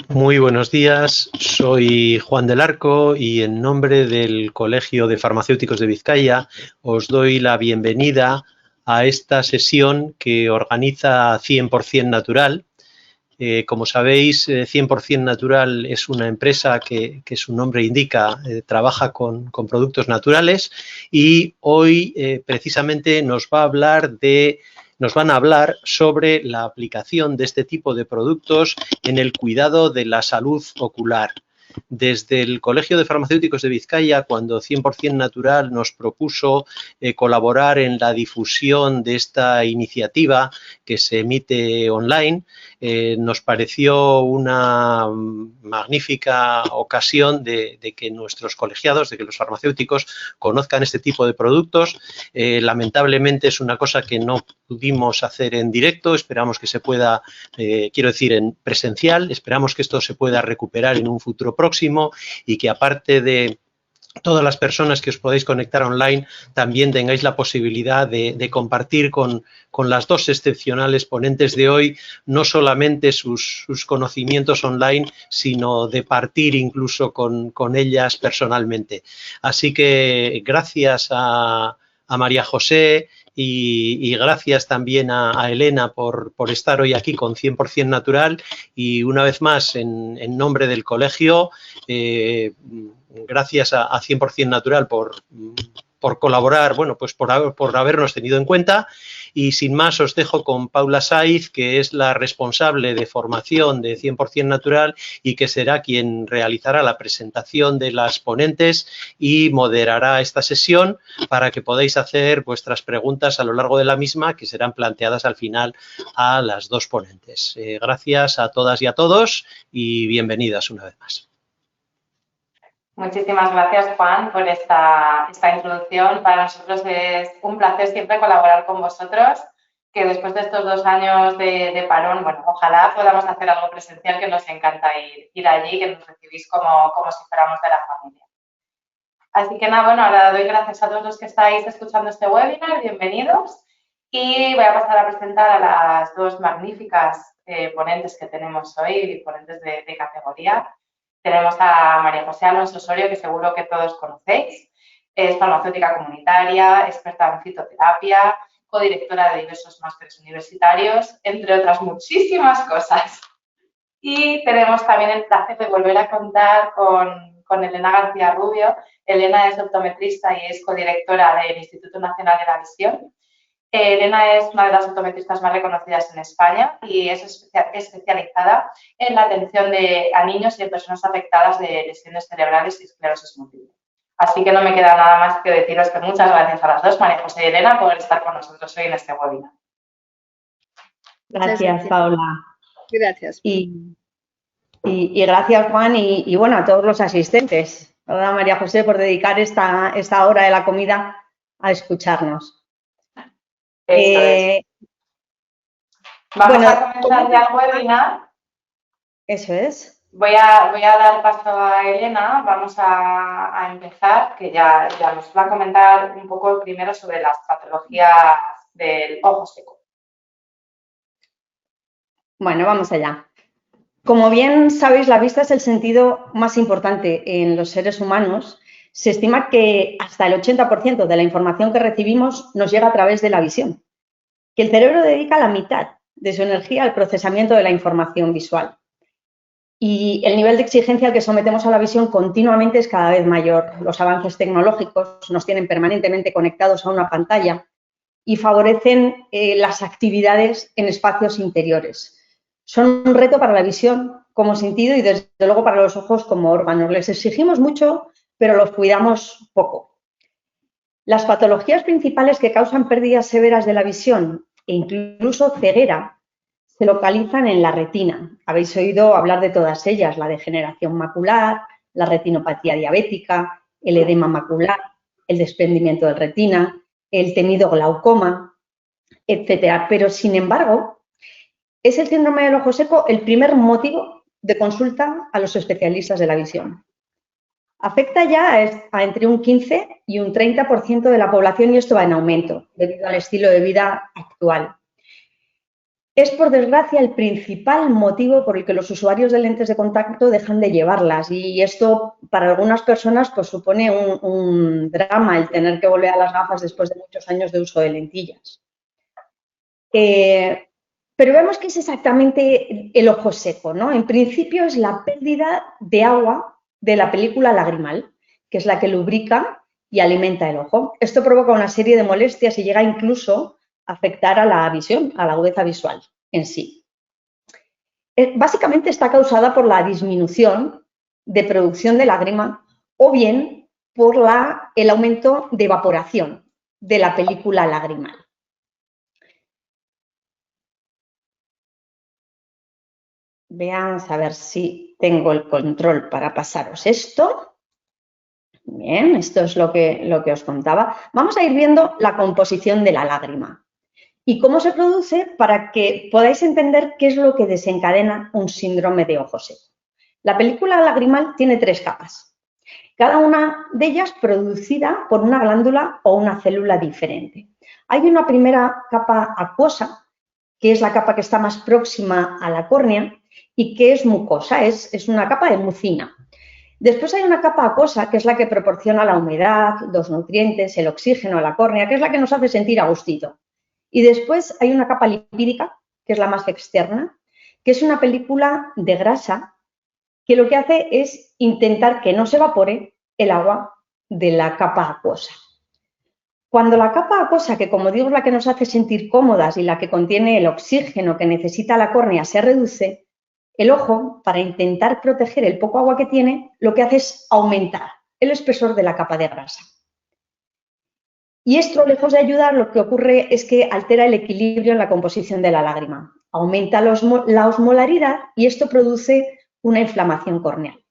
Muy buenos días, soy Juan del Arco y en nombre del Colegio de Farmacéuticos de Vizcaya os doy la bienvenida a esta sesión que organiza 100% Natural. Como sabéis, 100% Natural es una empresa que su nombre indica, trabaja con productos naturales y hoy precisamente nos van a hablar sobre la aplicación de este tipo de productos en el cuidado de la salud ocular. Desde el Colegio de Farmacéuticos de Vizcaya, cuando 100% Natural nos propuso colaborar en la difusión de esta iniciativa que se emite online, nos pareció una magnífica ocasión de que nuestros colegiados, de que los farmacéuticos conozcan este tipo de productos. Lamentablemente es una cosa que no pudimos hacer en directo, esperamos que se pueda, quiero decir, en presencial, esperamos que esto se pueda recuperar en un futuro próximo y que aparte de todas las personas que os podéis conectar online también tengáis la posibilidad de compartir con las dos excepcionales ponentes de hoy, no solamente sus conocimientos online, sino de partir incluso con ellas personalmente. Así que gracias a María José y gracias también a Elena por estar hoy aquí con 100% Natural y una vez más en nombre del colegio, gracias a 100% Natural por colaborar, bueno, pues por habernos tenido en cuenta. Y sin más os dejo con Paula Saiz, que es la responsable de formación de 100% Natural y que será quien realizará la presentación de las ponentes y moderará esta sesión para que podáis hacer vuestras preguntas a lo largo de la misma, que serán planteadas al final a las dos ponentes. Gracias a todas y a todos y bienvenidas una vez más. Muchísimas gracias, Juan, por esta introducción. Para nosotros es un placer siempre colaborar con vosotros, que después de estos 2 años de parón, bueno, ojalá podamos hacer algo presencial, que nos encanta ir allí, que nos recibís como si fuéramos de la familia. Así que nada, bueno, ahora doy gracias a todos los que estáis escuchando este webinar, bienvenidos. Y voy a pasar a presentar a las dos magníficas ponentes que tenemos hoy, ponentes de categoría. Tenemos a María José Alonso Osorio, que seguro que todos conocéis. Es farmacéutica comunitaria, experta en fitoterapia, codirectora de diversos másteres universitarios, entre otras muchísimas cosas. Y tenemos también el placer de volver a contar con Elena García Rubio. Elena es optometrista y es codirectora del Instituto Nacional de la Visión. Elena es una de las optometristas más reconocidas en España y es especializada en la atención a niños y en personas afectadas de lesiones cerebrales y esclerosis múltiple. Así que no me queda nada más que deciros que muchas gracias a las dos, María José y Elena, por estar con nosotros hoy en este webinar. Gracias, Paula. Gracias. Y gracias, Juan, y bueno, a todos los asistentes. Gracias, María José, por dedicar esta hora de la comida a escucharnos. Eso es. Vamos a comenzar ya el webinar. Eso es. Voy a dar paso a Elena. Vamos a empezar, que ya nos va a comentar un poco primero sobre las patologías del ojo seco. Bueno, vamos allá. Como bien sabéis, la vista es el sentido más importante en los seres humanos. Se estima que hasta el 80% de la información que recibimos nos llega a través de la visión, que el cerebro dedica la mitad de su energía al procesamiento de la información visual. Y el nivel de exigencia al que sometemos a la visión continuamente es cada vez mayor. Los avances tecnológicos nos tienen permanentemente conectados a una pantalla y favorecen las actividades en espacios interiores. Son un reto para la visión como sentido y desde luego para los ojos como órganos. Les exigimos mucho, pero los cuidamos poco. Las patologías principales que causan pérdidas severas de la visión e incluso ceguera se localizan en la retina. Habéis oído hablar de todas ellas: la degeneración macular, la retinopatía diabética, el edema macular, el desprendimiento de retina, el temido glaucoma, etcétera. Pero, sin embargo, es el síndrome del ojo seco el primer motivo de consulta a los especialistas de la visión. Afecta ya a entre un 15 y un 30% de la población y esto va en aumento debido al estilo de vida actual. es, por desgracia, el principal motivo por el que los usuarios de lentes de contacto dejan de llevarlas, y esto para algunas personas pues supone un drama el tener que volver a las gafas después de muchos años de uso de lentillas. Pero vemos que es exactamente el ojo seco, ¿no? En principio es la pérdida de agua de la película lagrimal, que es la que lubrica y alimenta el ojo. Esto provoca una serie de molestias y llega incluso a afectar a la visión, a la agudeza visual en sí. Básicamente está causada por la disminución de producción de lágrima o bien por el aumento de evaporación de la película lagrimal. Veamos a ver si tengo el control para pasaros esto. Bien, esto es lo que os contaba. Vamos a ir viendo la composición de la lágrima y cómo se produce para que podáis entender qué es lo que desencadena un síndrome de ojo seco. La película lagrimal tiene 3 capas, cada una de ellas producida por una glándula o una célula diferente. Hay una primera capa acuosa, que es la capa que está más próxima a la córnea y que es mucosa, es una capa de mucina. Después hay una capa acuosa, que es la que proporciona la humedad, los nutrientes, el oxígeno a la córnea, que es la que nos hace sentir a gustito. Y después hay una capa lipídica, que es la más externa, que es una película de grasa que lo que hace es intentar que no se evapore el agua de la capa acuosa. Cuando la capa acuosa, que como digo es la que nos hace sentir cómodas y la que contiene el oxígeno que necesita la córnea, se reduce, el ojo, para intentar proteger el poco agua que tiene, lo que hace es aumentar el espesor de la capa de grasa. Y esto, lejos de ayudar, lo que ocurre es que altera el equilibrio en la composición de la lágrima, aumenta la osmolaridad y esto produce una inflamación corneal.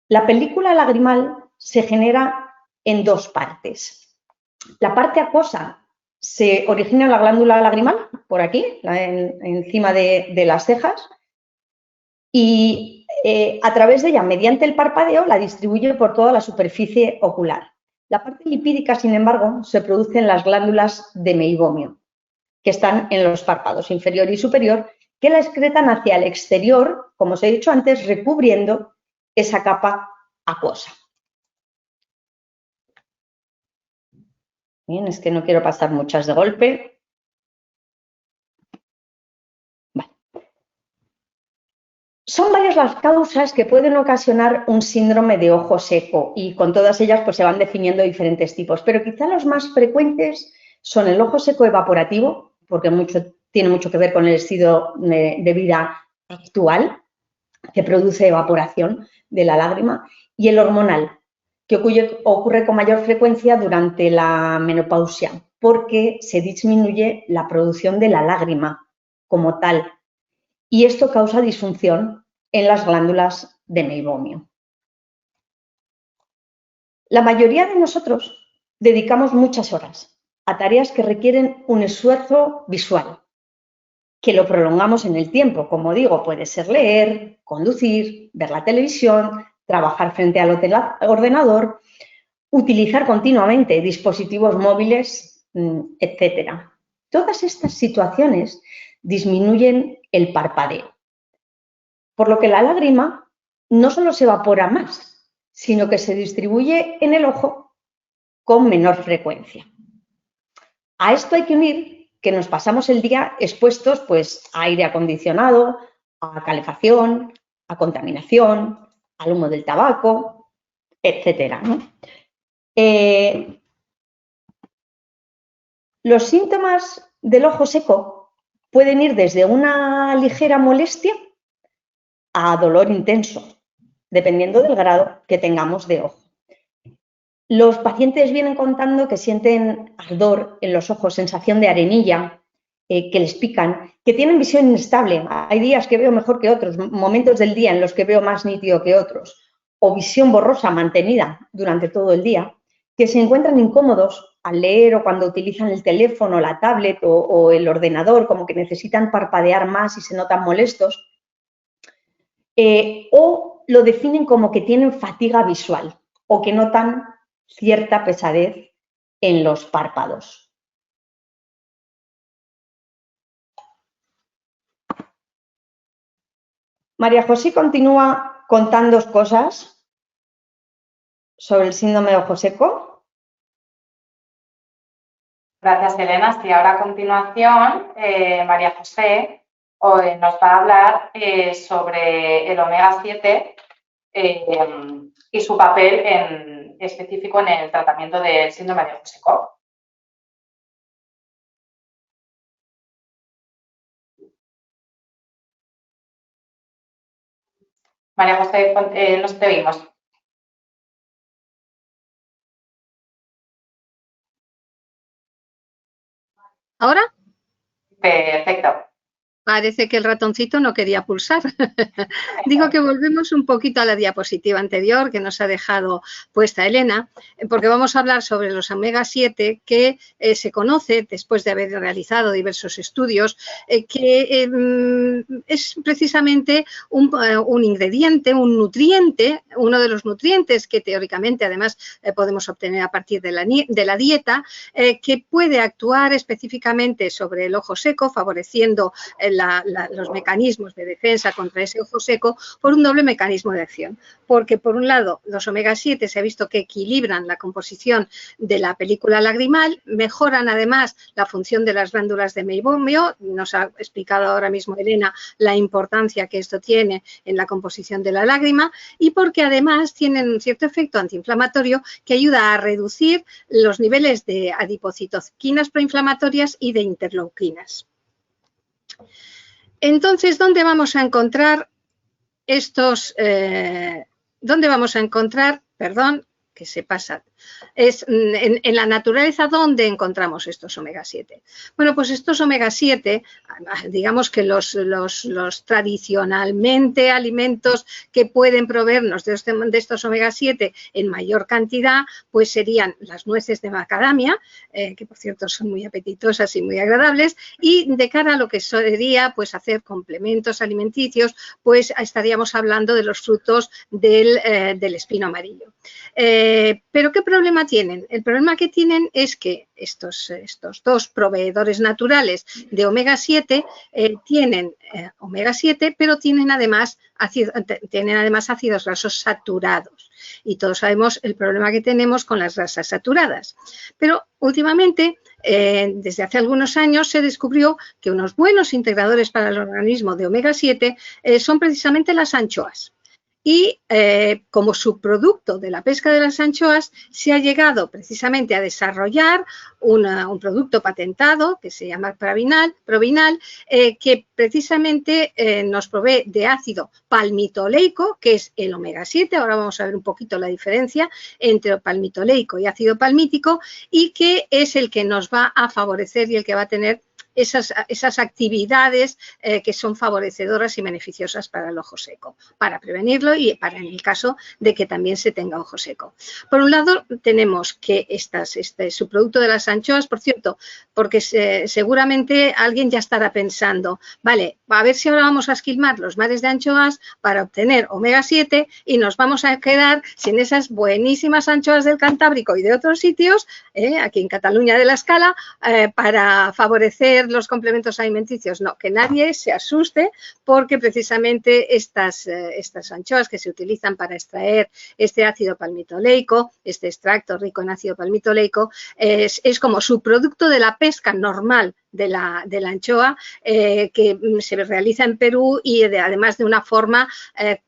La película lagrimal se genera en 2 partes. La parte acuosa se origina en la glándula lagrimal, por aquí, encima de las cejas, y a través de ella, mediante el parpadeo, la distribuye por toda la superficie ocular. La parte lipídica, sin embargo, se produce en las glándulas de meibomio, que están en los párpados inferior y superior, que la excretan hacia el exterior, como os he dicho antes, recubriendo esa capa acuosa. Bien, es que no quiero pasar muchas de golpe. Vale. Son varias las causas que pueden ocasionar un síndrome de ojo seco y con todas ellas pues se van definiendo diferentes tipos, pero quizá los más frecuentes son el ojo seco evaporativo, porque tiene mucho que ver con el estilo de vida actual, que produce evaporación de la lágrima, y el hormonal, que ocurre con mayor frecuencia durante la menopausia, porque se disminuye la producción de la lágrima como tal, y esto causa disfunción en las glándulas de meibomio. La mayoría de nosotros dedicamos muchas horas a tareas que requieren un esfuerzo visual, que lo prolongamos en el tiempo. Como digo, puede ser leer, conducir, ver la televisión, trabajar frente al ordenador, utilizar continuamente dispositivos móviles, etcétera. Todas estas situaciones disminuyen el parpadeo, por lo que la lágrima no solo se evapora más, sino que se distribuye en el ojo con menor frecuencia. A esto hay que unir que nos pasamos el día expuestos pues, a aire acondicionado, a calefacción, a contaminación, al humo del tabaco, etcétera, ¿no? Los síntomas del ojo seco pueden ir desde una ligera molestia a dolor intenso, dependiendo del grado que tengamos de ojo. Los pacientes vienen contando que sienten ardor en los ojos, sensación de arenilla, que les pican, que tienen visión inestable. Hay días que veo mejor que otros, momentos del día en los que veo más nítido que otros, o visión borrosa mantenida durante todo el día, que se encuentran incómodos al leer o cuando utilizan el teléfono, la tablet o el ordenador, como que necesitan parpadear más y se notan molestos, o lo definen como que tienen fatiga visual o que notan cierta pesadez en los párpados. María José continúa contando cosas sobre el síndrome de ojo seco. Gracias, Elena. Sí, ahora a continuación, María José nos va a hablar sobre el omega 7 y su papel específico en el tratamiento del síndrome de ojo seco. María José, nos te oímos. ¿Ahora? Perfecto. Parece que el ratoncito no quería pulsar. Digo que volvemos un poquito a la diapositiva anterior que nos ha dejado puesta Elena, porque vamos a hablar sobre los omega 7 que se conoce, después de haber realizado diversos estudios, que es precisamente un ingrediente, un nutriente, uno de los nutrientes que teóricamente además podemos obtener a partir de la dieta, que puede actuar específicamente sobre el ojo seco, favoreciendo los mecanismos de defensa contra ese ojo seco por un doble mecanismo de acción. Porque, por un lado, los omega 7 se ha visto que equilibran la composición de la película lagrimal, mejoran además la función de las glándulas de meibomio, nos ha explicado ahora mismo Elena la importancia que esto tiene en la composición de la lágrima, y porque además tienen un cierto efecto antiinflamatorio que ayuda a reducir los niveles de adipocitoquinas proinflamatorias y de interleuquinas. Entonces, ¿dónde vamos a encontrar perdón, que se pasa, es en la naturaleza, ¿dónde encontramos estos omega 7? Bueno, pues estos omega 7, digamos que los tradicionalmente alimentos que pueden proveernos de estos omega 7 en mayor cantidad, pues serían las nueces de macadamia, que por cierto son muy apetitosas y muy agradables, y de cara a lo que sería pues hacer complementos alimenticios, pues estaríamos hablando de los frutos del espino amarillo. Pero ¿qué problema tienen? El problema que tienen es que estos dos proveedores naturales de omega 7 tienen omega 7, pero tienen además ácidos grasos saturados. Y todos sabemos el problema que tenemos con las grasas saturadas. Pero últimamente, desde hace algunos años, se descubrió que unos buenos integradores para el organismo de omega 7 son precisamente las anchoas. Y como subproducto de la pesca de las anchoas se ha llegado precisamente a desarrollar un producto patentado que se llama Provinal, que precisamente nos provee de ácido palmitoleico, que es el omega 7. Ahora vamos a ver un poquito la diferencia entre palmitoleico y ácido palmítico, y que es el que nos va a favorecer y el que va a tener esas actividades que son favorecedoras y beneficiosas para el ojo seco, para prevenirlo y para en el caso de que también se tenga ojo seco. Por un lado tenemos que este subproducto de las anchoas, por cierto, porque seguramente alguien ya estará pensando, vale, a ver si ahora vamos a esquilmar los mares de anchoas para obtener omega 7 y nos vamos a quedar sin esas buenísimas anchoas del Cantábrico y de otros sitios, aquí en Cataluña de la Escala, para favorecer los complementos alimenticios. No, que nadie se asuste, porque precisamente estas anchoas que se utilizan para extraer este ácido palmitoleico, este extracto rico en ácido palmitoleico, es como subproducto de la pesca normal de la anchoa que se realiza en Perú y además de una forma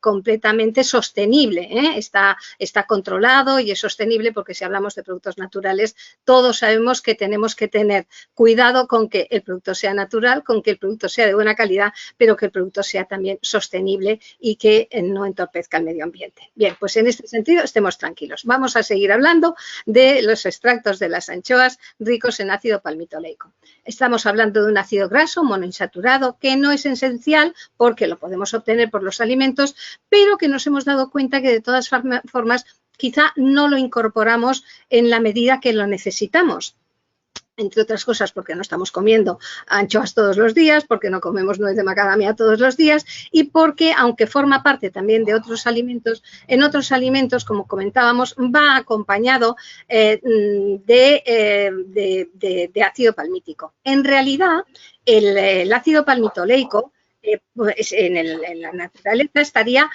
completamente sostenible. Está controlado y es sostenible, porque si hablamos de productos naturales todos sabemos que tenemos que tener cuidado con que el producto sea natural, con que el producto sea de buena calidad, pero que el producto sea también sostenible y que no entorpezca el medio ambiente. Bien, pues en este sentido estemos tranquilos. Vamos a seguir hablando de los extractos de las anchoas ricos en ácido palmitoleico. Estamos hablando de un ácido graso monoinsaturado que no es esencial porque lo podemos obtener por los alimentos, pero que nos hemos dado cuenta que de todas formas quizá no lo incorporamos en la medida que lo necesitamos. Entre otras cosas porque no estamos comiendo anchoas todos los días, porque no comemos nuez de macadamia todos los días, y porque, aunque forma parte también de otros alimentos, en otros alimentos, como comentábamos, va acompañado de ácido palmítico. En realidad, el ácido palmitoleico pues en la naturaleza estaría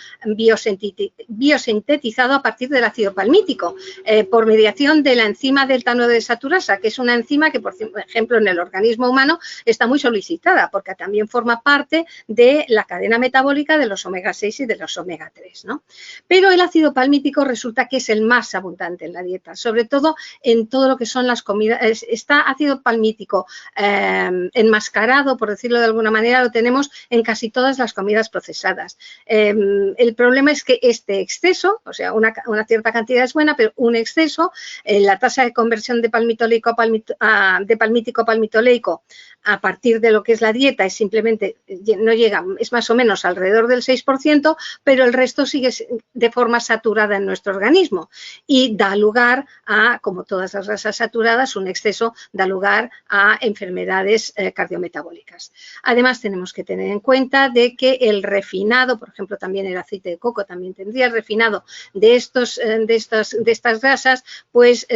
biosintetizado a partir del ácido palmítico por mediación de la enzima delta 9 desaturasa, que es una enzima que, por ejemplo, en el organismo humano está muy solicitada porque también forma parte de la cadena metabólica de los omega 6 y de los omega 3, ¿no? Pero el ácido palmítico resulta que es el más abundante en la dieta, sobre todo en todo lo que son las comidas. Está ácido palmítico enmascarado, por decirlo de alguna manera, lo tenemos en casi todas las comidas procesadas. El problema es que este exceso, o sea, una cierta cantidad es buena, pero un exceso, la tasa de conversión de palmítico a palmitoleico a partir de lo que es la dieta es simplemente, no llega, es más o menos alrededor del 6%, pero el resto sigue de forma saturada en nuestro organismo y da lugar a, como todas las grasas saturadas, un exceso da lugar a enfermedades cardiometabólicas. Además, tenemos que tener en cuenta de que el refinado, por ejemplo, también el aceite de coco también tendría el refinado de estas grasas, pues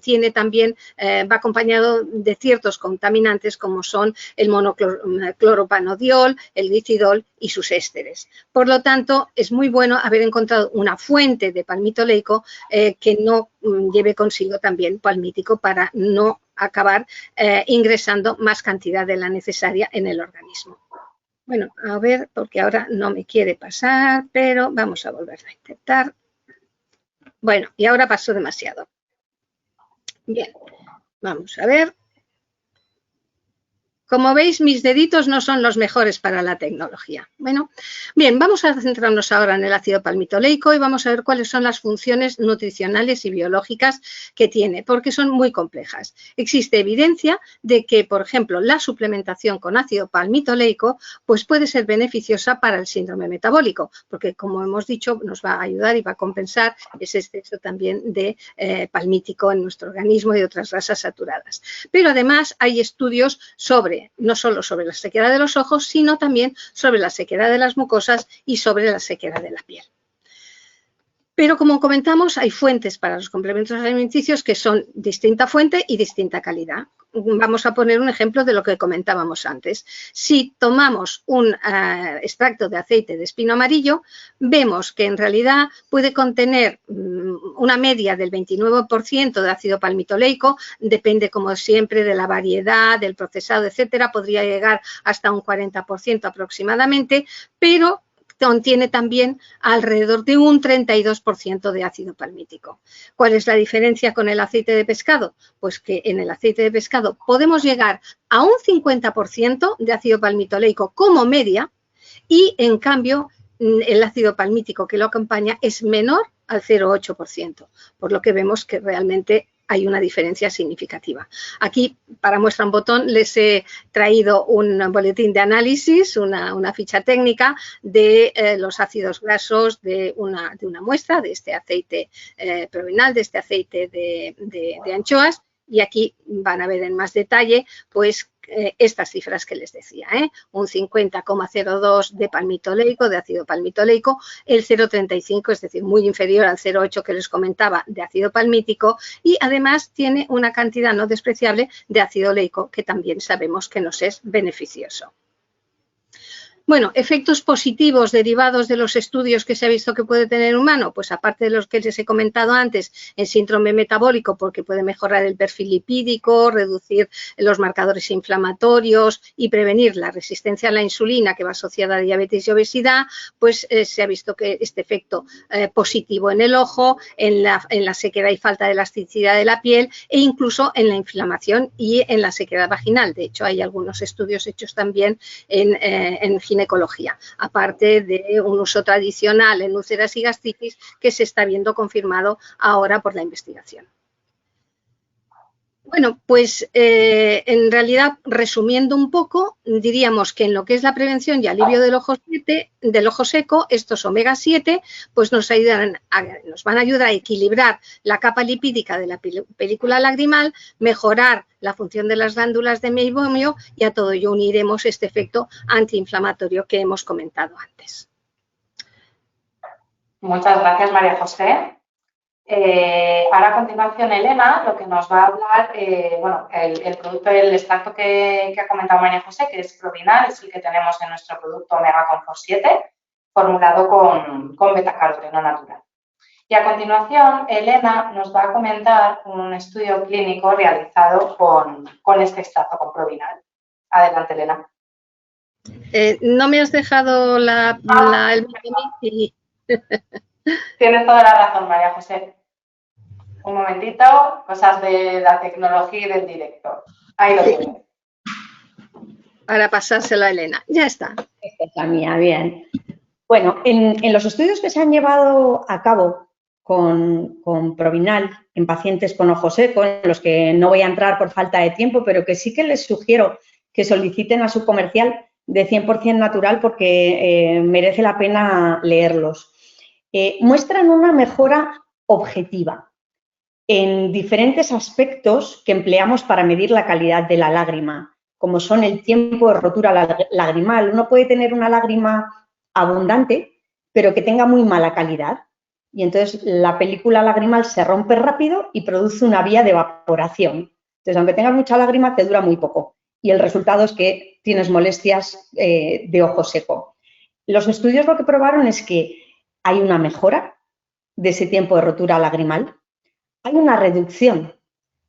tiene también, va acompañado de ciertos contaminantes como son el monocloropanodiol, el glicidol y sus ésteres. Por lo tanto, es muy bueno haber encontrado una fuente de palmitoleico que no lleve consigo también palmítico para no acabar ingresando más cantidad de la necesaria en el organismo. Bueno, a ver, porque ahora no me quiere pasar, pero vamos a volver a intentar. Bueno, y ahora pasó demasiado. Bien, vamos a ver. Como veis, mis deditos no son los mejores para la tecnología. Bueno, bien, vamos a centrarnos ahora en el ácido palmitoleico y vamos a ver cuáles son las funciones nutricionales y biológicas que tiene, porque son muy complejas. Existe evidencia de que, por ejemplo, la suplementación con ácido palmitoleico pues puede ser beneficiosa para el síndrome metabólico, porque, como hemos dicho, nos va a ayudar y va a compensar ese exceso también de palmítico en nuestro organismo y de otras grasas saturadas. Pero además hay estudios no solo sobre la sequedad de los ojos, sino también sobre la sequedad de las mucosas y sobre la sequedad de la piel. Pero, como comentamos, hay fuentes para los complementos alimenticios que son distinta fuente y distinta calidad. Vamos a poner un ejemplo de lo que comentábamos antes. Si tomamos un extracto de aceite de espino amarillo, vemos que en realidad puede contener una media del 29% de ácido palmitoleico, depende como siempre de la variedad, del procesado, etcétera, podría llegar hasta un 40% aproximadamente, pero contiene también alrededor de un 32% de ácido palmítico. ¿Cuál es la diferencia con el aceite de pescado? Pues que en el aceite de pescado podemos llegar a un 50% de ácido palmitoleico como media y, en cambio, el ácido palmítico que lo acompaña es menor al 0,8%, por lo que vemos que realmente hay una diferencia significativa. Aquí, para muestra un botón, les he traído un boletín de análisis, una ficha técnica de los ácidos grasos de una muestra de este aceite provenal, de este aceite de anchoas, y aquí van a ver en más detalle, pues, estas cifras que les decía, un 50,02 de palmitoleico, de ácido palmitoleico, el 0,35, es decir, muy inferior al 0,8 que les comentaba de ácido palmítico, y además tiene una cantidad no despreciable de ácido oleico que también sabemos que nos es beneficioso. Bueno, efectos positivos derivados de los estudios que se ha visto que puede tener el humano, pues aparte de los que les he comentado antes, en síndrome metabólico, porque puede mejorar el perfil lipídico, reducir los marcadores inflamatorios y prevenir la resistencia a la insulina que va asociada a diabetes y obesidad, pues se ha visto que este efecto positivo en el ojo, en la sequedad y falta de elasticidad de la piel e incluso en la inflamación y en la sequedad vaginal. De hecho, hay algunos estudios hechos también en ginecología, aparte de un uso tradicional en úlceras y gastritis que se está viendo confirmado ahora por la investigación. Bueno, pues en realidad, resumiendo un poco, diríamos que en lo que es la prevención y alivio del ojo seco, estos omega 7 pues nos van a ayudar a equilibrar la capa lipídica de la película lagrimal, mejorar la función de las glándulas de meibomio y a todo ello uniremos este efecto antiinflamatorio que hemos comentado antes. Muchas gracias, María José. Ahora a continuación Elena lo que nos va a hablar, bueno, el producto, el extracto que ha comentado María José, que es Provinal, es el que tenemos en nuestro producto Omega Comfort 7, formulado con betacaroteno natural. Y a continuación Elena nos va a comentar un estudio clínico realizado con este extracto, con Provinal. Adelante, Elena. No me has dejado el... Tienes toda la razón, María José. Un momentito, cosas de la tecnología y del directo. Ahí lo tienes. Para pasárselo a Elena. Ya está. Esta es la mía, bien. Bueno, en los estudios que se han llevado a cabo con Provinal en pacientes con ojo seco, en los que no voy a entrar por falta de tiempo, pero que sí que les sugiero que soliciten a su comercial de 100% natural porque merece la pena leerlos. Muestran una mejora objetiva en diferentes aspectos que empleamos para medir la calidad de la lágrima, como son el tiempo de rotura lagrimal. Uno puede tener una lágrima abundante, pero que tenga muy mala calidad. Y entonces la película lagrimal se rompe rápido y produce una vía de evaporación. Entonces, aunque tengas mucha lágrima, te dura muy poco. Y el resultado es que tienes molestias de ojo seco. Los estudios lo que probaron es que hay una mejora de ese tiempo de rotura lagrimal, hay una reducción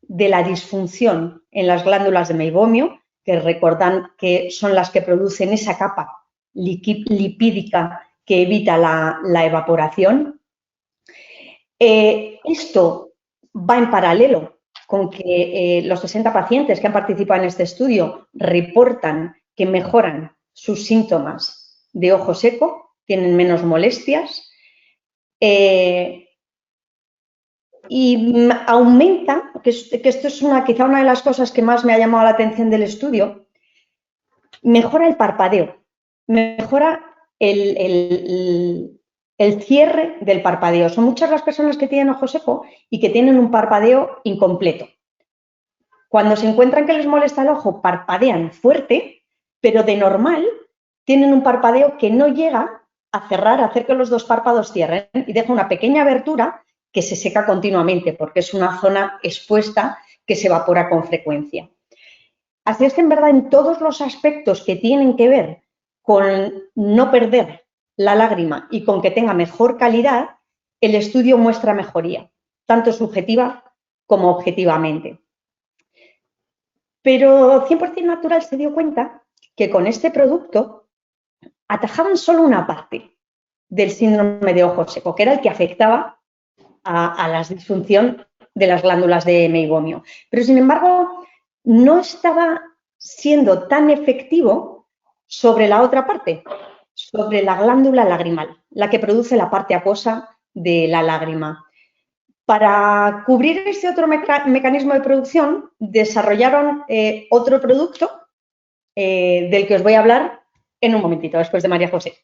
de la disfunción en las glándulas de meibomio, que recordan que son las que producen esa capa lipídica que evita la evaporación. Esto va en paralelo con que los 60 pacientes que han participado en este estudio reportan que mejoran sus síntomas de ojo seco, tienen menos molestias y aumenta, que esto es quizá una de las cosas que más me ha llamado la atención del estudio, mejora el parpadeo, mejora el cierre del parpadeo. Son muchas las personas que tienen ojo seco y que tienen un parpadeo incompleto. Cuando se encuentran que les molesta el ojo, parpadean fuerte, pero de normal tienen un parpadeo que no llega a cerrar, a hacer que los dos párpados cierren y deja una pequeña abertura que se seca continuamente porque es una zona expuesta que se evapora con frecuencia. Así es que en verdad en todos los aspectos que tienen que ver con no perder la lágrima y con que tenga mejor calidad, el estudio muestra mejoría, tanto subjetiva como objetivamente. Pero 100% Natural se dio cuenta que con este producto atajaban solo una parte del síndrome de ojo seco, que era el que afectaba a la disfunción de las glándulas de meibomio. Pero, sin embargo, no estaba siendo tan efectivo sobre la otra parte, sobre la glándula lagrimal, la que produce la parte acuosa de la lágrima. Para cubrir este otro mecanismo de producción, desarrollaron otro producto del que os voy a hablar en un momentito, después de María José.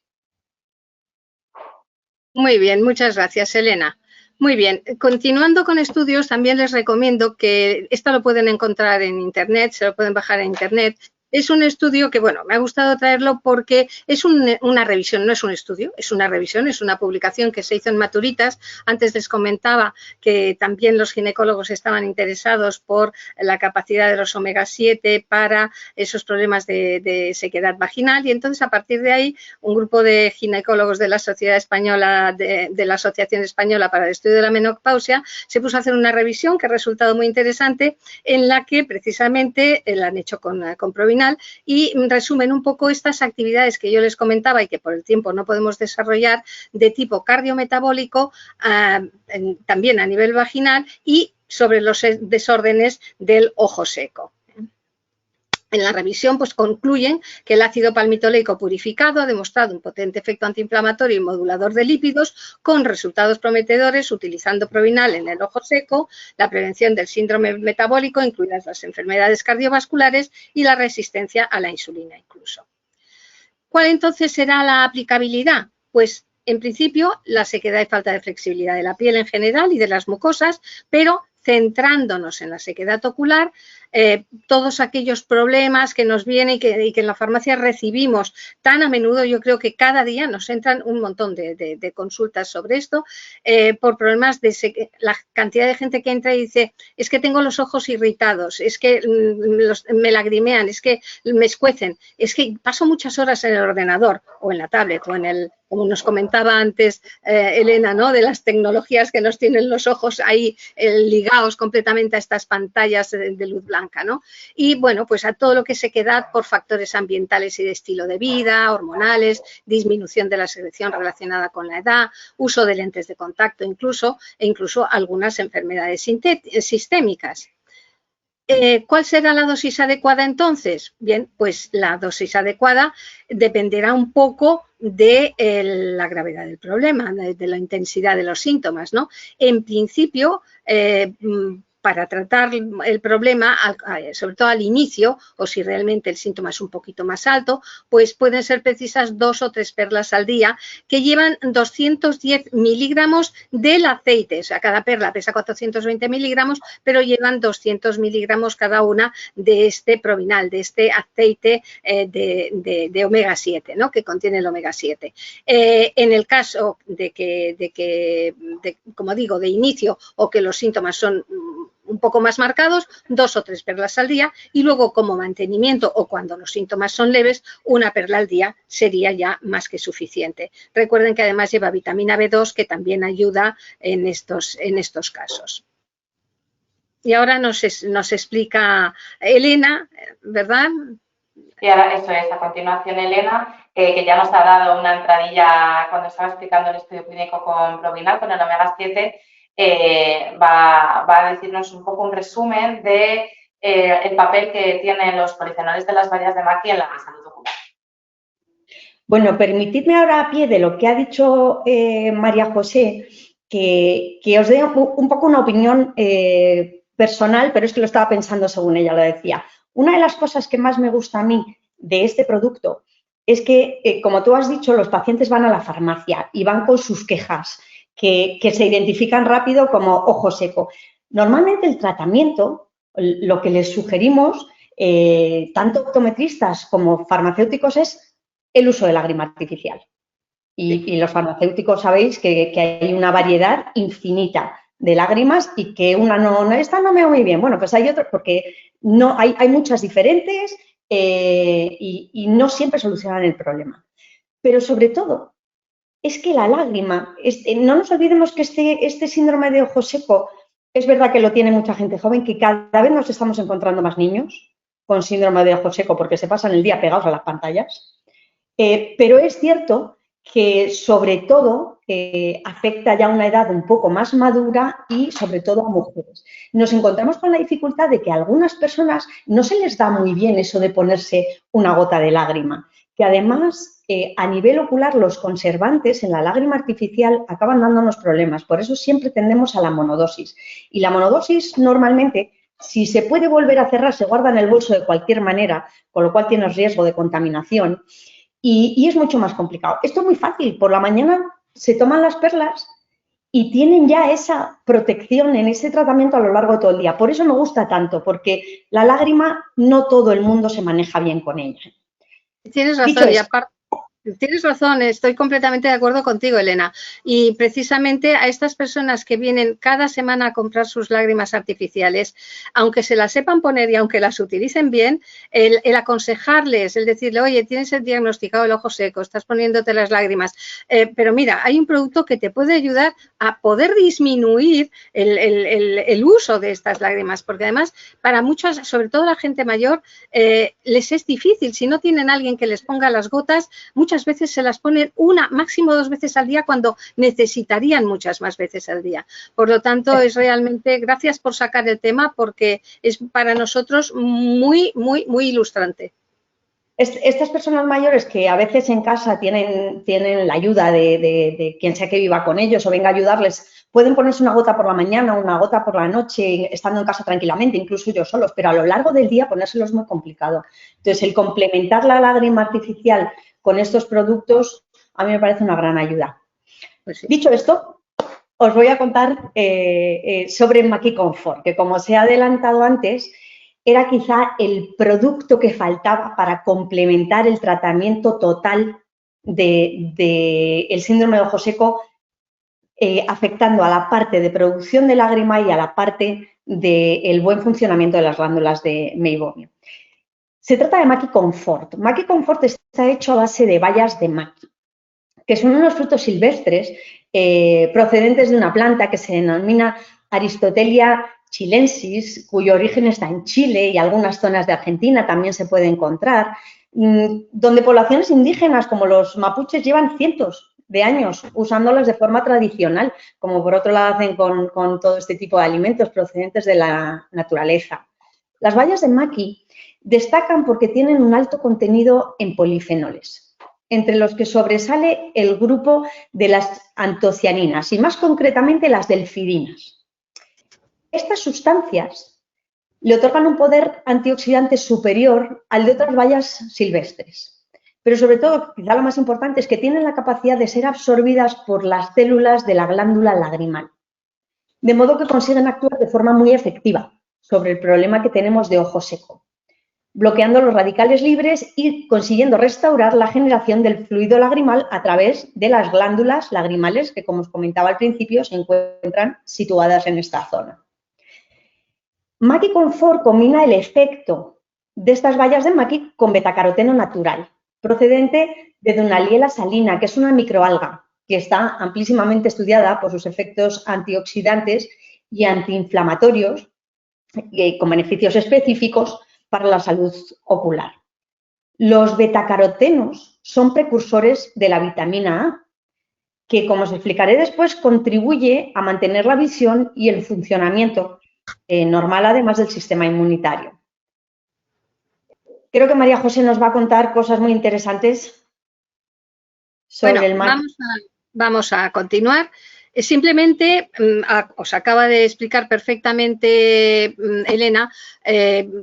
Muy bien, muchas gracias, Elena. Muy bien, continuando con estudios, también les recomiendo que esto lo pueden encontrar en Internet, se lo pueden bajar en Internet. Es un estudio que, bueno, me ha gustado traerlo porque es una revisión, no es un estudio, es una revisión, es una publicación que se hizo en Maturitas. Antes les comentaba que también los ginecólogos estaban interesados por la capacidad de los omega 7 para esos problemas de sequedad vaginal y entonces a partir de ahí un grupo de ginecólogos de la Sociedad Española, de la Asociación Española para el Estudio de la Menopausia, se puso a hacer una revisión que ha resultado muy interesante en la que precisamente la han hecho con Provinal y resumen un poco estas actividades que yo les comentaba y que por el tiempo no podemos desarrollar de tipo cardiometabólico, también a nivel vaginal y sobre los desórdenes del ojo seco. En la revisión pues concluyen que el ácido palmitoleico purificado ha demostrado un potente efecto antiinflamatorio y modulador de lípidos con resultados prometedores utilizando Provinal en el ojo seco, la prevención del síndrome metabólico, incluidas las enfermedades cardiovasculares y la resistencia a la insulina incluso. ¿Cuál entonces será la aplicabilidad? Pues en principio la sequedad y falta de flexibilidad de la piel en general y de las mucosas, pero centrándonos en la sequedad ocular, todos aquellos problemas que nos vienen y que en la farmacia recibimos tan a menudo. Yo creo que cada día nos entran un montón de consultas sobre esto por problemas de la cantidad de gente que entra y dice, es que tengo los ojos irritados, es que me lagrimean, es que me escuecen, es que paso muchas horas en el ordenador o en la tablet o en el, como nos comentaba antes Elena, ¿no? De las tecnologías que nos tienen los ojos ahí ligados completamente a estas pantallas de luz blanca, ¿no? Y bueno, pues a todo lo que se queda por factores ambientales y de estilo de vida, hormonales, disminución de la secreción relacionada con la edad, uso de lentes de contacto incluso, e incluso algunas enfermedades sistémicas. ¿Cuál será la dosis adecuada entonces? Bien, pues la dosis adecuada dependerá un poco de la gravedad del problema, de la intensidad de los síntomas, ¿no? En principio, para tratar el problema, sobre todo al inicio, o si realmente el síntoma es un poquito más alto, pues pueden ser precisas 2 o 3 perlas al día que llevan 210 miligramos del aceite. O sea, cada perla pesa 420 miligramos, pero llevan 200 miligramos cada una de este provinal, de este aceite de omega 7, ¿no? Que contiene el omega 7. En el caso de que, como digo, de inicio o que los síntomas son un poco más marcados, 2 o 3 perlas al día, y luego como mantenimiento o cuando los síntomas son leves, 1 perla al día sería ya más que suficiente. Recuerden que además lleva vitamina B2 que también ayuda en estos casos. Y ahora nos explica Elena, ¿verdad? Y ahora eso es, a continuación Elena, que ya nos ha dado una entradilla cuando estaba explicando el estudio clínico con Provinal, con el omega 7, va a decirnos un poco un resumen de el papel que tienen los polifenoles de las bayas de maqui en la salud ocular. Bueno, permitidme ahora a pie de lo que ha dicho María José, que os dé un poco una opinión personal, pero es que lo estaba pensando según ella lo decía. Una de las cosas que más me gusta a mí de este producto es que, como tú has dicho, los pacientes van a la farmacia y van con sus quejas, que se identifican rápido como ojo seco. Normalmente el tratamiento, lo que les sugerimos, tanto optometristas como farmacéuticos, es el uso de lágrima artificial. Y los farmacéuticos sabéis que hay una variedad infinita de lágrimas y que una esta no me va muy bien. Bueno, pues hay otras, porque no, hay muchas diferentes y no siempre solucionan el problema. Pero sobre todo, es que la lágrima, no nos olvidemos que este síndrome de ojo seco, es verdad que lo tiene mucha gente joven, que cada vez nos estamos encontrando más niños con síndrome de ojo seco porque se pasan el día pegados a las pantallas, pero es cierto que sobre todo afecta ya a una edad un poco más madura y sobre todo a mujeres. Nos encontramos con la dificultad de que a algunas personas no se les da muy bien eso de ponerse una gota de lágrima, que además a nivel ocular los conservantes en la lágrima artificial acaban dándonos problemas. Por eso siempre tendemos a la monodosis. Y la monodosis normalmente, si se puede volver a cerrar, se guarda en el bolso de cualquier manera, con lo cual tienes riesgo de contaminación. Y es mucho más complicado. Esto es muy fácil. Por la mañana se toman las perlas y tienen ya esa protección en ese tratamiento a lo largo de todo el día. Por eso me gusta tanto, porque la lágrima no todo el mundo se maneja bien con ella. Tienes razón, y aparte. Tienes razón, estoy completamente de acuerdo contigo, Elena. Y precisamente a estas personas que vienen cada semana a comprar sus lágrimas artificiales, aunque se las sepan poner y aunque las utilicen bien, el aconsejarles, el decirle, oye, tienes el diagnosticado el ojo seco, estás poniéndote las lágrimas, pero mira, hay un producto que te puede ayudar a poder disminuir el uso de estas lágrimas, porque además para muchas, sobre todo la gente mayor, les es difícil. Si no tienen alguien que les ponga las gotas, muchas veces se las ponen máximo 2 veces al día cuando necesitarían muchas más veces al día. Por lo tanto, es realmente, gracias por sacar el tema porque es para nosotros muy, muy, muy ilustrante. Estas personas mayores que a veces en casa tienen la ayuda de quien sea que viva con ellos o venga a ayudarles, pueden ponerse una gota por la mañana, una gota por la noche, estando en casa tranquilamente, incluso ellos solos, pero a lo largo del día ponérselo es muy complicado. Entonces, el complementar la lágrima artificial con estos productos a mí me parece una gran ayuda. Pues sí. Dicho esto, os voy a contar sobre Maqui Comfort, que como se ha adelantado antes, era quizá el producto que faltaba para complementar el tratamiento total del síndrome de ojo seco, afectando a la parte de producción de lágrima y a la parte del buen funcionamiento de las glándulas de meibomio. Se trata de Maqui Comfort. Maqui Comfort está hecho a base de bayas de maqui, que son unos frutos silvestres procedentes de una planta que se denomina Aristotelia chilensis, cuyo origen está en Chile y algunas zonas de Argentina también se puede encontrar, donde poblaciones indígenas como los mapuches llevan cientos de años usándolos de forma tradicional, como por otro lado hacen con todo este tipo de alimentos procedentes de la naturaleza. Las bayas de maqui destacan porque tienen un alto contenido en polifenoles, entre los que sobresale el grupo de las antocianinas y más concretamente las delfidinas. Estas sustancias le otorgan un poder antioxidante superior al de otras bayas silvestres, pero sobre todo, quizá lo más importante, es que tienen la capacidad de ser absorbidas por las células de la glándula lagrimal, de modo que consiguen actuar de forma muy efectiva sobre el problema que tenemos de ojo seco, bloqueando los radicales libres y consiguiendo restaurar la generación del fluido lagrimal a través de las glándulas lagrimales que, como os comentaba al principio, se encuentran situadas en esta zona. Maqui Comfort combina el efecto de estas bayas de maqui con betacaroteno natural, procedente de Dunaliella salina, que es una microalga que está amplísimamente estudiada por sus efectos antioxidantes y antiinflamatorios, con beneficios específicos para la salud ocular. Los betacarotenos son precursores de la vitamina A, que, como os explicaré después, contribuye a mantener la visión y el funcionamiento normal, además del sistema inmunitario. Creo que María José nos va a contar cosas muy interesantes sobre el maqui. Vamos a continuar. Simplemente os acaba de explicar perfectamente Elena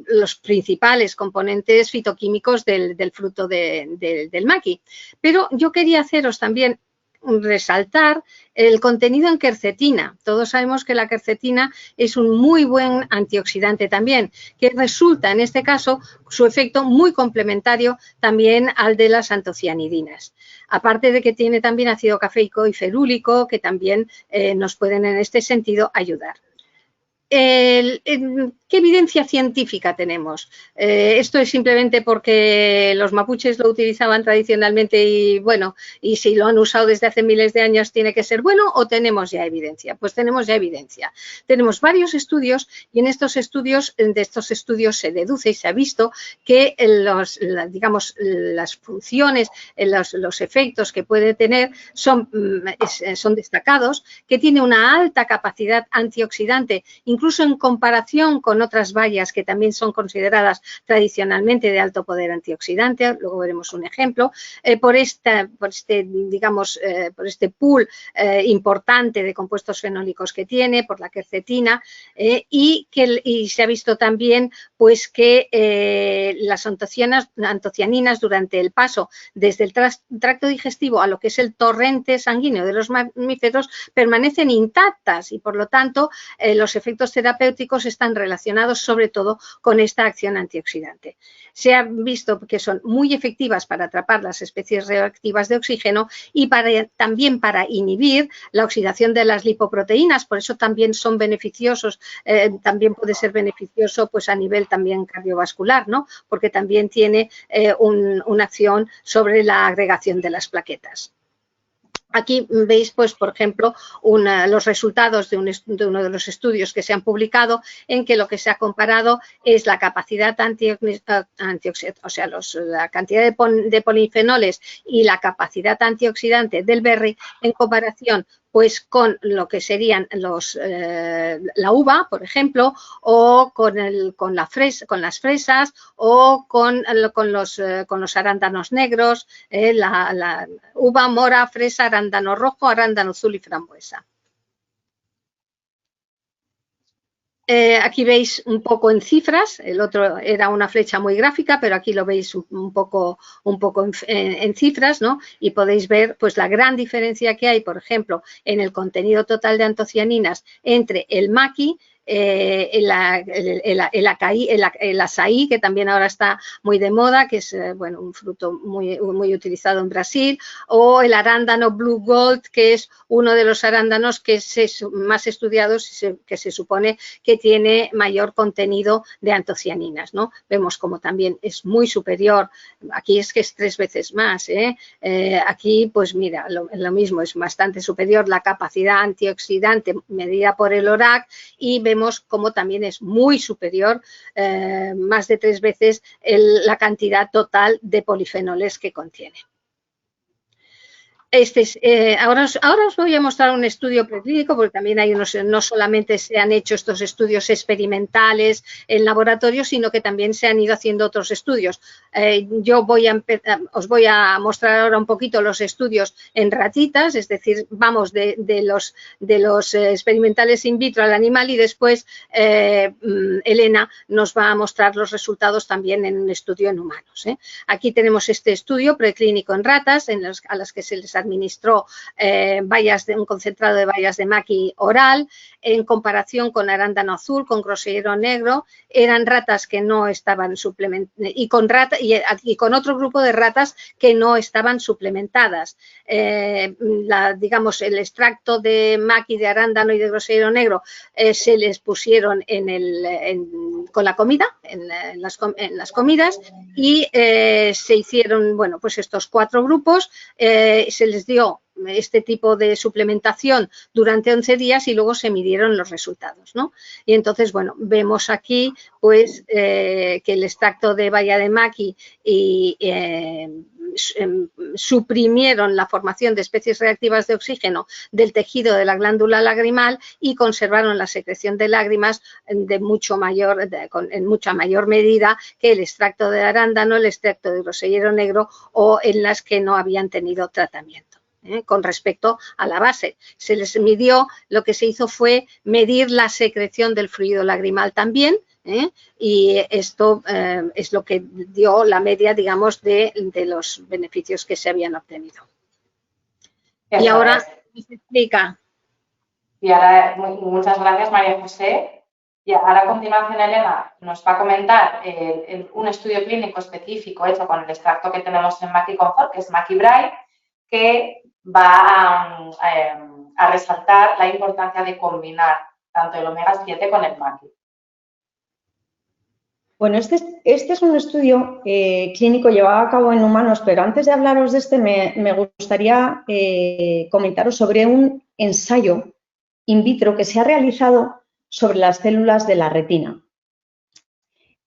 los principales componentes fitoquímicos del fruto del maqui. Pero yo quería haceros también resaltar el contenido en quercetina. Todos sabemos que la quercetina es un muy buen antioxidante también, que resulta en este caso su efecto muy complementario también al de las antocianidinas. Aparte de que tiene también ácido cafeico y ferúlico que también nos pueden en este sentido ayudar. ¿Qué evidencia científica tenemos? Esto es simplemente porque los mapuches lo utilizaban tradicionalmente y bueno, y si lo han usado desde hace miles de años tiene que ser bueno, ¿o tenemos ya evidencia? Pues tenemos ya evidencia. Tenemos varios estudios y en estos estudios, se deduce y se ha visto que las funciones, los efectos que puede tener son destacados, que tiene una alta capacidad antioxidante, incluso en comparación con otras bayas que también son consideradas tradicionalmente de alto poder antioxidante, luego veremos un ejemplo, por este pool importante de compuestos fenólicos que tiene, por la quercetina, y se ha visto también pues que las antocianinas durante el paso desde el tracto digestivo a lo que es el torrente sanguíneo de los mamíferos permanecen intactas y por lo tanto los efectos terapéuticos están relacionados sobre todo con esta acción antioxidante. Se ha visto que son muy efectivas para atrapar las especies radioactivas de oxígeno y también para inhibir la oxidación de las lipoproteínas, por eso también son beneficiosos, también puede ser beneficioso pues a nivel también cardiovascular, ¿no? Porque también tiene una acción sobre la agregación de las plaquetas. Aquí veis, pues, por ejemplo, los resultados de uno de los estudios que se han publicado en que lo que se ha comparado es la capacidad antioxidante, o sea, la cantidad de polifenoles y la capacidad antioxidante del berry en comparación pues con lo que serían la uva, por ejemplo, o con las fresas o con los arándanos negros, la uva, mora, fresa, arándano rojo, arándano azul y frambuesa. Aquí veis un poco en cifras, el otro era una flecha muy gráfica, pero aquí lo veis un poco en cifras, ¿no? Y podéis ver pues la gran diferencia que hay, por ejemplo, en el contenido total de antocianinas entre el maqui el açaí, que también ahora está muy de moda, que es bueno, un fruto muy utilizado en Brasil, o el arándano Blue Gold, que es uno de los arándanos que más estudiados, que se supone que tiene mayor contenido de antocianinas, ¿no? Vemos como también es muy superior, aquí es que es 3 veces más, aquí pues mira, lo mismo, es bastante superior la capacidad antioxidante medida por el ORAC, y vemos como también es muy superior, más de 3 veces la cantidad total de polifenoles que contiene. Ahora os voy a mostrar un estudio preclínico, porque también hay no solamente se han hecho estos estudios experimentales en laboratorio, sino que también se han ido haciendo otros estudios. Yo os voy a mostrar ahora un poquito los estudios en ratitas, es decir, vamos de los experimentales in vitro al animal, y después Elena nos va a mostrar los resultados también en un estudio en humanos. Aquí tenemos este estudio preclínico en ratas, a las que se les administró un concentrado de bayas de maqui oral, en comparación con arándano azul, con grosellero negro. Eran ratas que no estaban suplementadas, y con otro grupo de ratas que no estaban suplementadas. Digamos, el extracto de maqui, de arándano y de grosellero negro se les pusieron con la comida, en las comidas, y se hicieron, bueno, pues estos 4 grupos, se les dio este tipo de suplementación durante 11 días y luego se midieron los resultados, ¿no? Y entonces, bueno, vemos aquí pues que el extracto de baya de maqui suprimieron la formación de especies reactivas de oxígeno del tejido de la glándula lagrimal y conservaron la secreción de lágrimas en mucha mayor medida que el extracto de arándano, el extracto de grosellero negro, o en las que no habían tenido tratamiento. Con respecto a la base, se les midió, lo que se hizo fue medir la secreción del fluido lagrimal también, y esto es lo que dio la media, digamos, de los beneficios que se habían obtenido. Y ahora se explica. Y ahora, muchas gracias, María José. Y ahora a continuación Elena nos va a comentar un estudio clínico específico hecho con el extracto que tenemos en Maqui Confort, que es Maqui Bright, que va a resaltar la importancia de combinar tanto el omega 7 con el maqui. Bueno, este es un estudio clínico llevado a cabo en humanos, pero antes de hablaros de este me gustaría comentaros sobre un ensayo in vitro que se ha realizado sobre las células de la retina,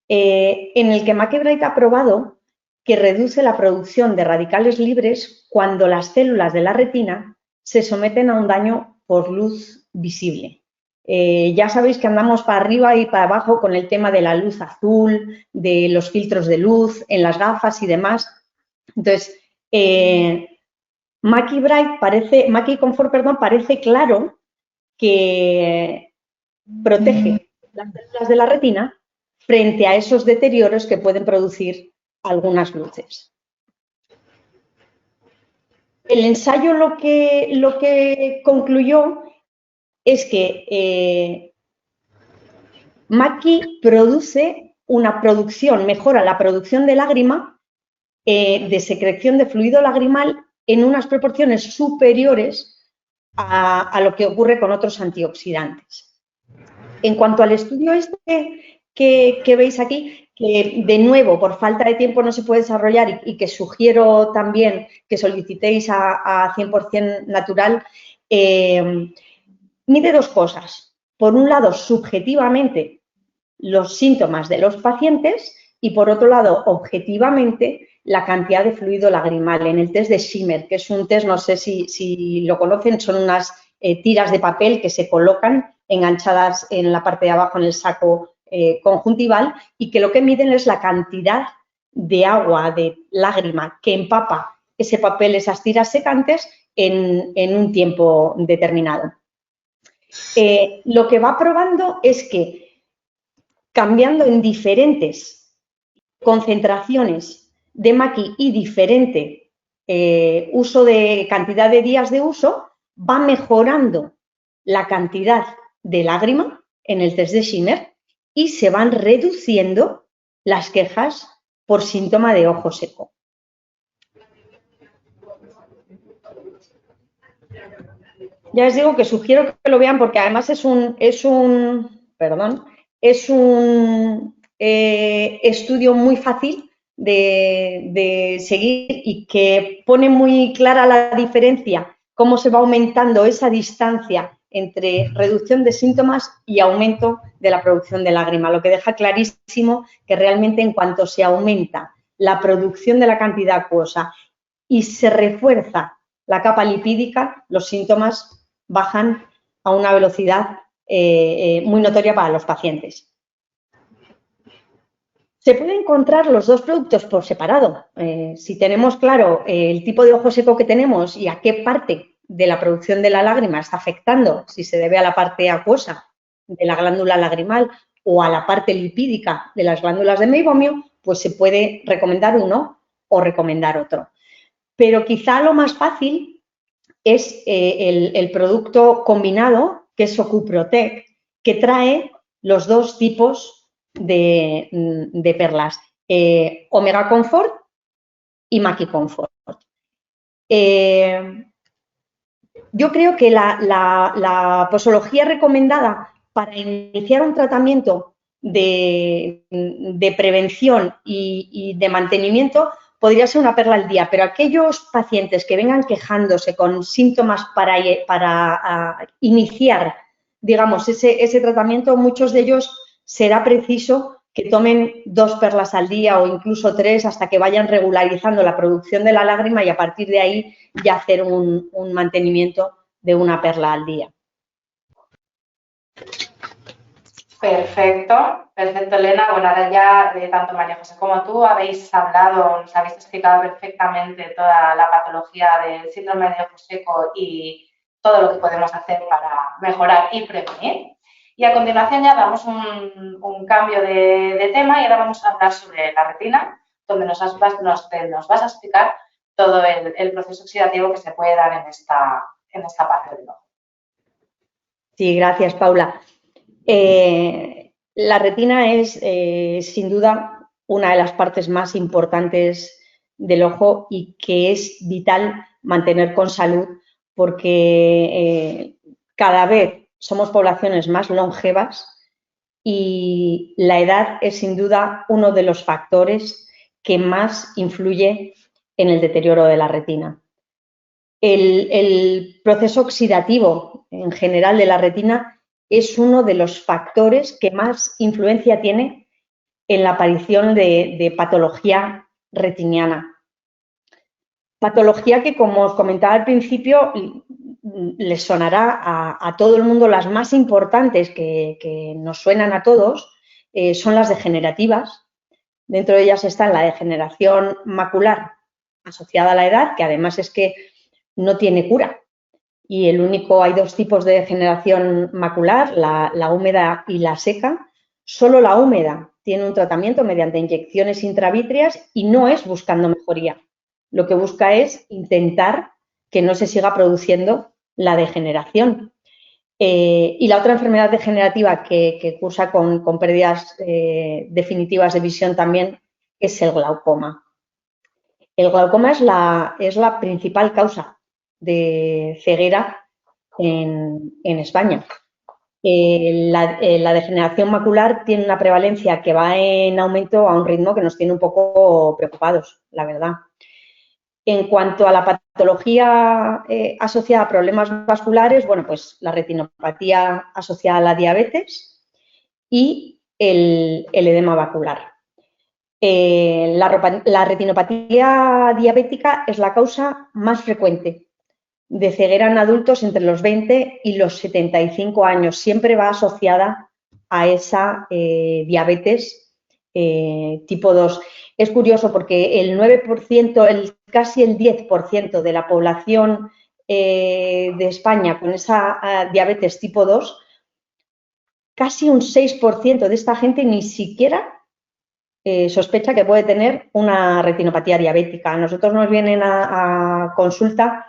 en el que Maqui Bright ha probado que reduce la producción de radicales libres cuando las células de la retina se someten a un daño por luz visible. Ya sabéis que andamos para arriba y para abajo con el tema de la luz azul, de los filtros de luz en las gafas y demás. Entonces, Maqui Confort, parece claro que protege las células de la retina frente a esos deterioros que pueden producir algunas luces. El ensayo lo que concluyó es que Maqui mejora la producción de lágrima, de secreción de fluido lagrimal en unas proporciones superiores a lo que ocurre con otros antioxidantes. En cuanto al estudio que veis aquí, que de nuevo por falta de tiempo no se puede desarrollar y que sugiero también que solicitéis a 100% natural, mide 2 cosas. Por un lado, subjetivamente, los síntomas de los pacientes y, por otro lado, objetivamente, la cantidad de fluido lagrimal en el test de Schimmer, que es un test, no sé si lo conocen, son unas tiras de papel que se colocan enganchadas en la parte de abajo en el saco conjuntival, y que lo que miden es la cantidad de agua, de lágrima que empapa ese papel, esas tiras secantes, en un tiempo determinado. Lo que va probando es que cambiando en diferentes concentraciones de Maqui y diferente uso de cantidad de días de uso, va mejorando la cantidad de lágrima en el test de Schimmer y se van reduciendo las quejas por síntoma de ojo seco. Ya les digo que sugiero que lo vean porque además es un estudio muy fácil de seguir y que pone muy clara la diferencia, cómo se va aumentando esa distancia entre reducción de síntomas y aumento de la producción de lágrima, lo que deja clarísimo que realmente en cuanto se aumenta la producción de la cantidad acuosa y se refuerza la capa lipídica, los síntomas bajan a una velocidad muy notoria para los pacientes. Se pueden encontrar los dos productos por separado. Si tenemos claro el tipo de ojo seco que tenemos y a qué parte de la producción de la lágrima está afectando, si se debe a la parte acuosa de la glándula lagrimal o a la parte lipídica de las glándulas de meibomio, pues se puede recomendar uno o recomendar otro. Pero quizá lo más fácil es el producto combinado, que es Ocuprotec, que trae los dos tipos de perlas, Omega Comfort y Maki Comfort. Yo creo que la posología recomendada para iniciar un tratamiento de prevención y de mantenimiento podría ser una perla al día, pero aquellos pacientes que vengan quejándose con síntomas para iniciar, digamos, ese tratamiento, muchos de ellos será preciso que tomen 2 perlas al día o incluso 3 hasta que vayan regularizando la producción de la lágrima y a partir de ahí ya hacer un mantenimiento de una perla al día. Perfecto, Elena. Bueno, ahora ya tanto María José como tú habéis hablado, nos habéis explicado perfectamente toda la patología del síndrome de ojo seco y todo lo que podemos hacer para mejorar y prevenir. Y a continuación ya damos un cambio de tema y ahora vamos a hablar sobre la retina, donde nos vas a explicar todo el proceso oxidativo que se puede dar en esta parte del ojo. Sí, gracias, Paula. La retina es, sin duda, una de las partes más importantes del ojo y que es vital mantener con salud porque cada vez somos poblaciones más longevas y la edad es, sin duda, uno de los factores que más influye en el deterioro de la retina. El proceso oxidativo en general de la retina es uno de los factores que más influencia tiene en la aparición de patología retiniana. Patología que, como os comentaba al principio, les sonará a todo el mundo. Las más importantes que nos suenan a todos son las degenerativas. Dentro de ellas está la degeneración macular asociada a la edad, que además es que no tiene cura. Y hay 2 tipos de degeneración macular, la húmeda y la seca. Solo la húmeda tiene un tratamiento mediante inyecciones intravítreas y no es buscando mejoría. Lo que busca es intentar que no se siga produciendo la degeneración. Y la otra enfermedad degenerativa que cursa con pérdidas definitivas de visión también es el glaucoma. El glaucoma es la principal causa de ceguera en España. La degeneración macular tiene una prevalencia que va en aumento a un ritmo que nos tiene un poco preocupados, la verdad. En cuanto a la patología asociada a problemas vasculares, bueno, pues la retinopatía asociada a la diabetes y el edema macular. La retinopatía diabética es la causa más frecuente de ceguera en adultos entre los 20 y los 75 años. Siempre va asociada a esa diabetes tipo 2. Es curioso porque el 9%, casi el 10% de la población de España con esa diabetes tipo 2, casi un 6% de esta gente ni siquiera sospecha que puede tener una retinopatía diabética. A nosotros nos vienen a consulta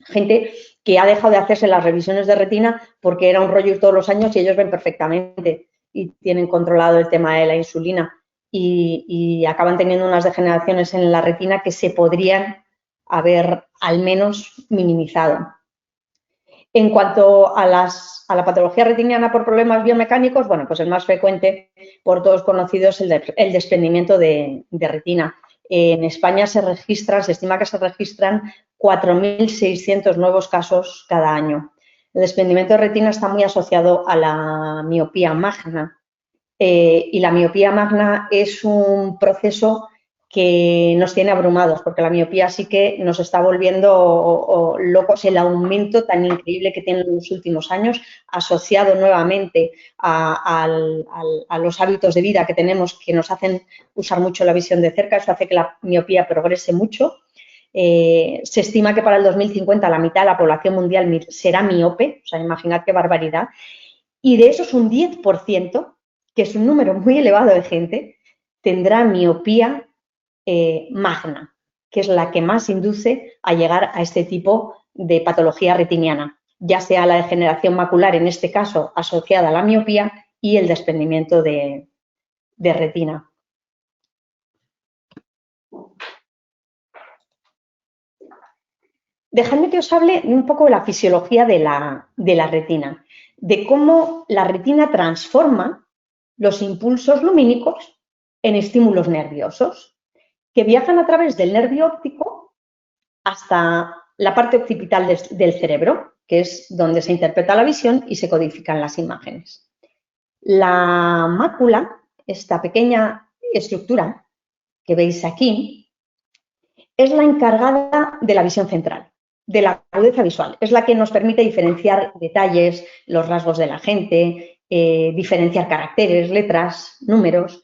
gente que ha dejado de hacerse las revisiones de retina porque era un rollo ir todos los años y ellos ven perfectamente y tienen controlado el tema de la insulina y acaban teniendo unas degeneraciones en la retina que se podrían haber al menos minimizado. En cuanto a la patología retiniana por problemas biomecánicos, bueno, pues el más frecuente por todos conocidos es el desprendimiento de retina. En España se estima que se registran 4.600 nuevos casos cada año. El desprendimiento de retina está muy asociado a la miopía magna y la miopía magna es un proceso que nos tiene abrumados, porque la miopía sí que nos está volviendo locos el aumento tan increíble que tiene en los últimos años, asociado nuevamente a los hábitos de vida que tenemos que nos hacen usar mucho la visión de cerca. Eso hace que la miopía progrese mucho. Se estima que para el 2050 la mitad de la población mundial será miope, o sea, imaginad qué barbaridad, y de esos un 10%, que es un número muy elevado de gente, tendrá miopía magna, que es la que más induce a llegar a este tipo de patología retiniana, ya sea la degeneración macular, en este caso asociada a la miopía, y el desprendimiento de retina. Dejadme que os hable un poco de la fisiología de la retina, de cómo la retina transforma los impulsos lumínicos en estímulos nerviosos que viajan a través del nervio óptico hasta la parte occipital del cerebro, que es donde se interpreta la visión y se codifican las imágenes. La mácula, esta pequeña estructura que veis aquí, es la encargada de la visión central, de la agudeza visual. Es la que nos permite diferenciar detalles, los rasgos de la gente, diferenciar caracteres, letras, números.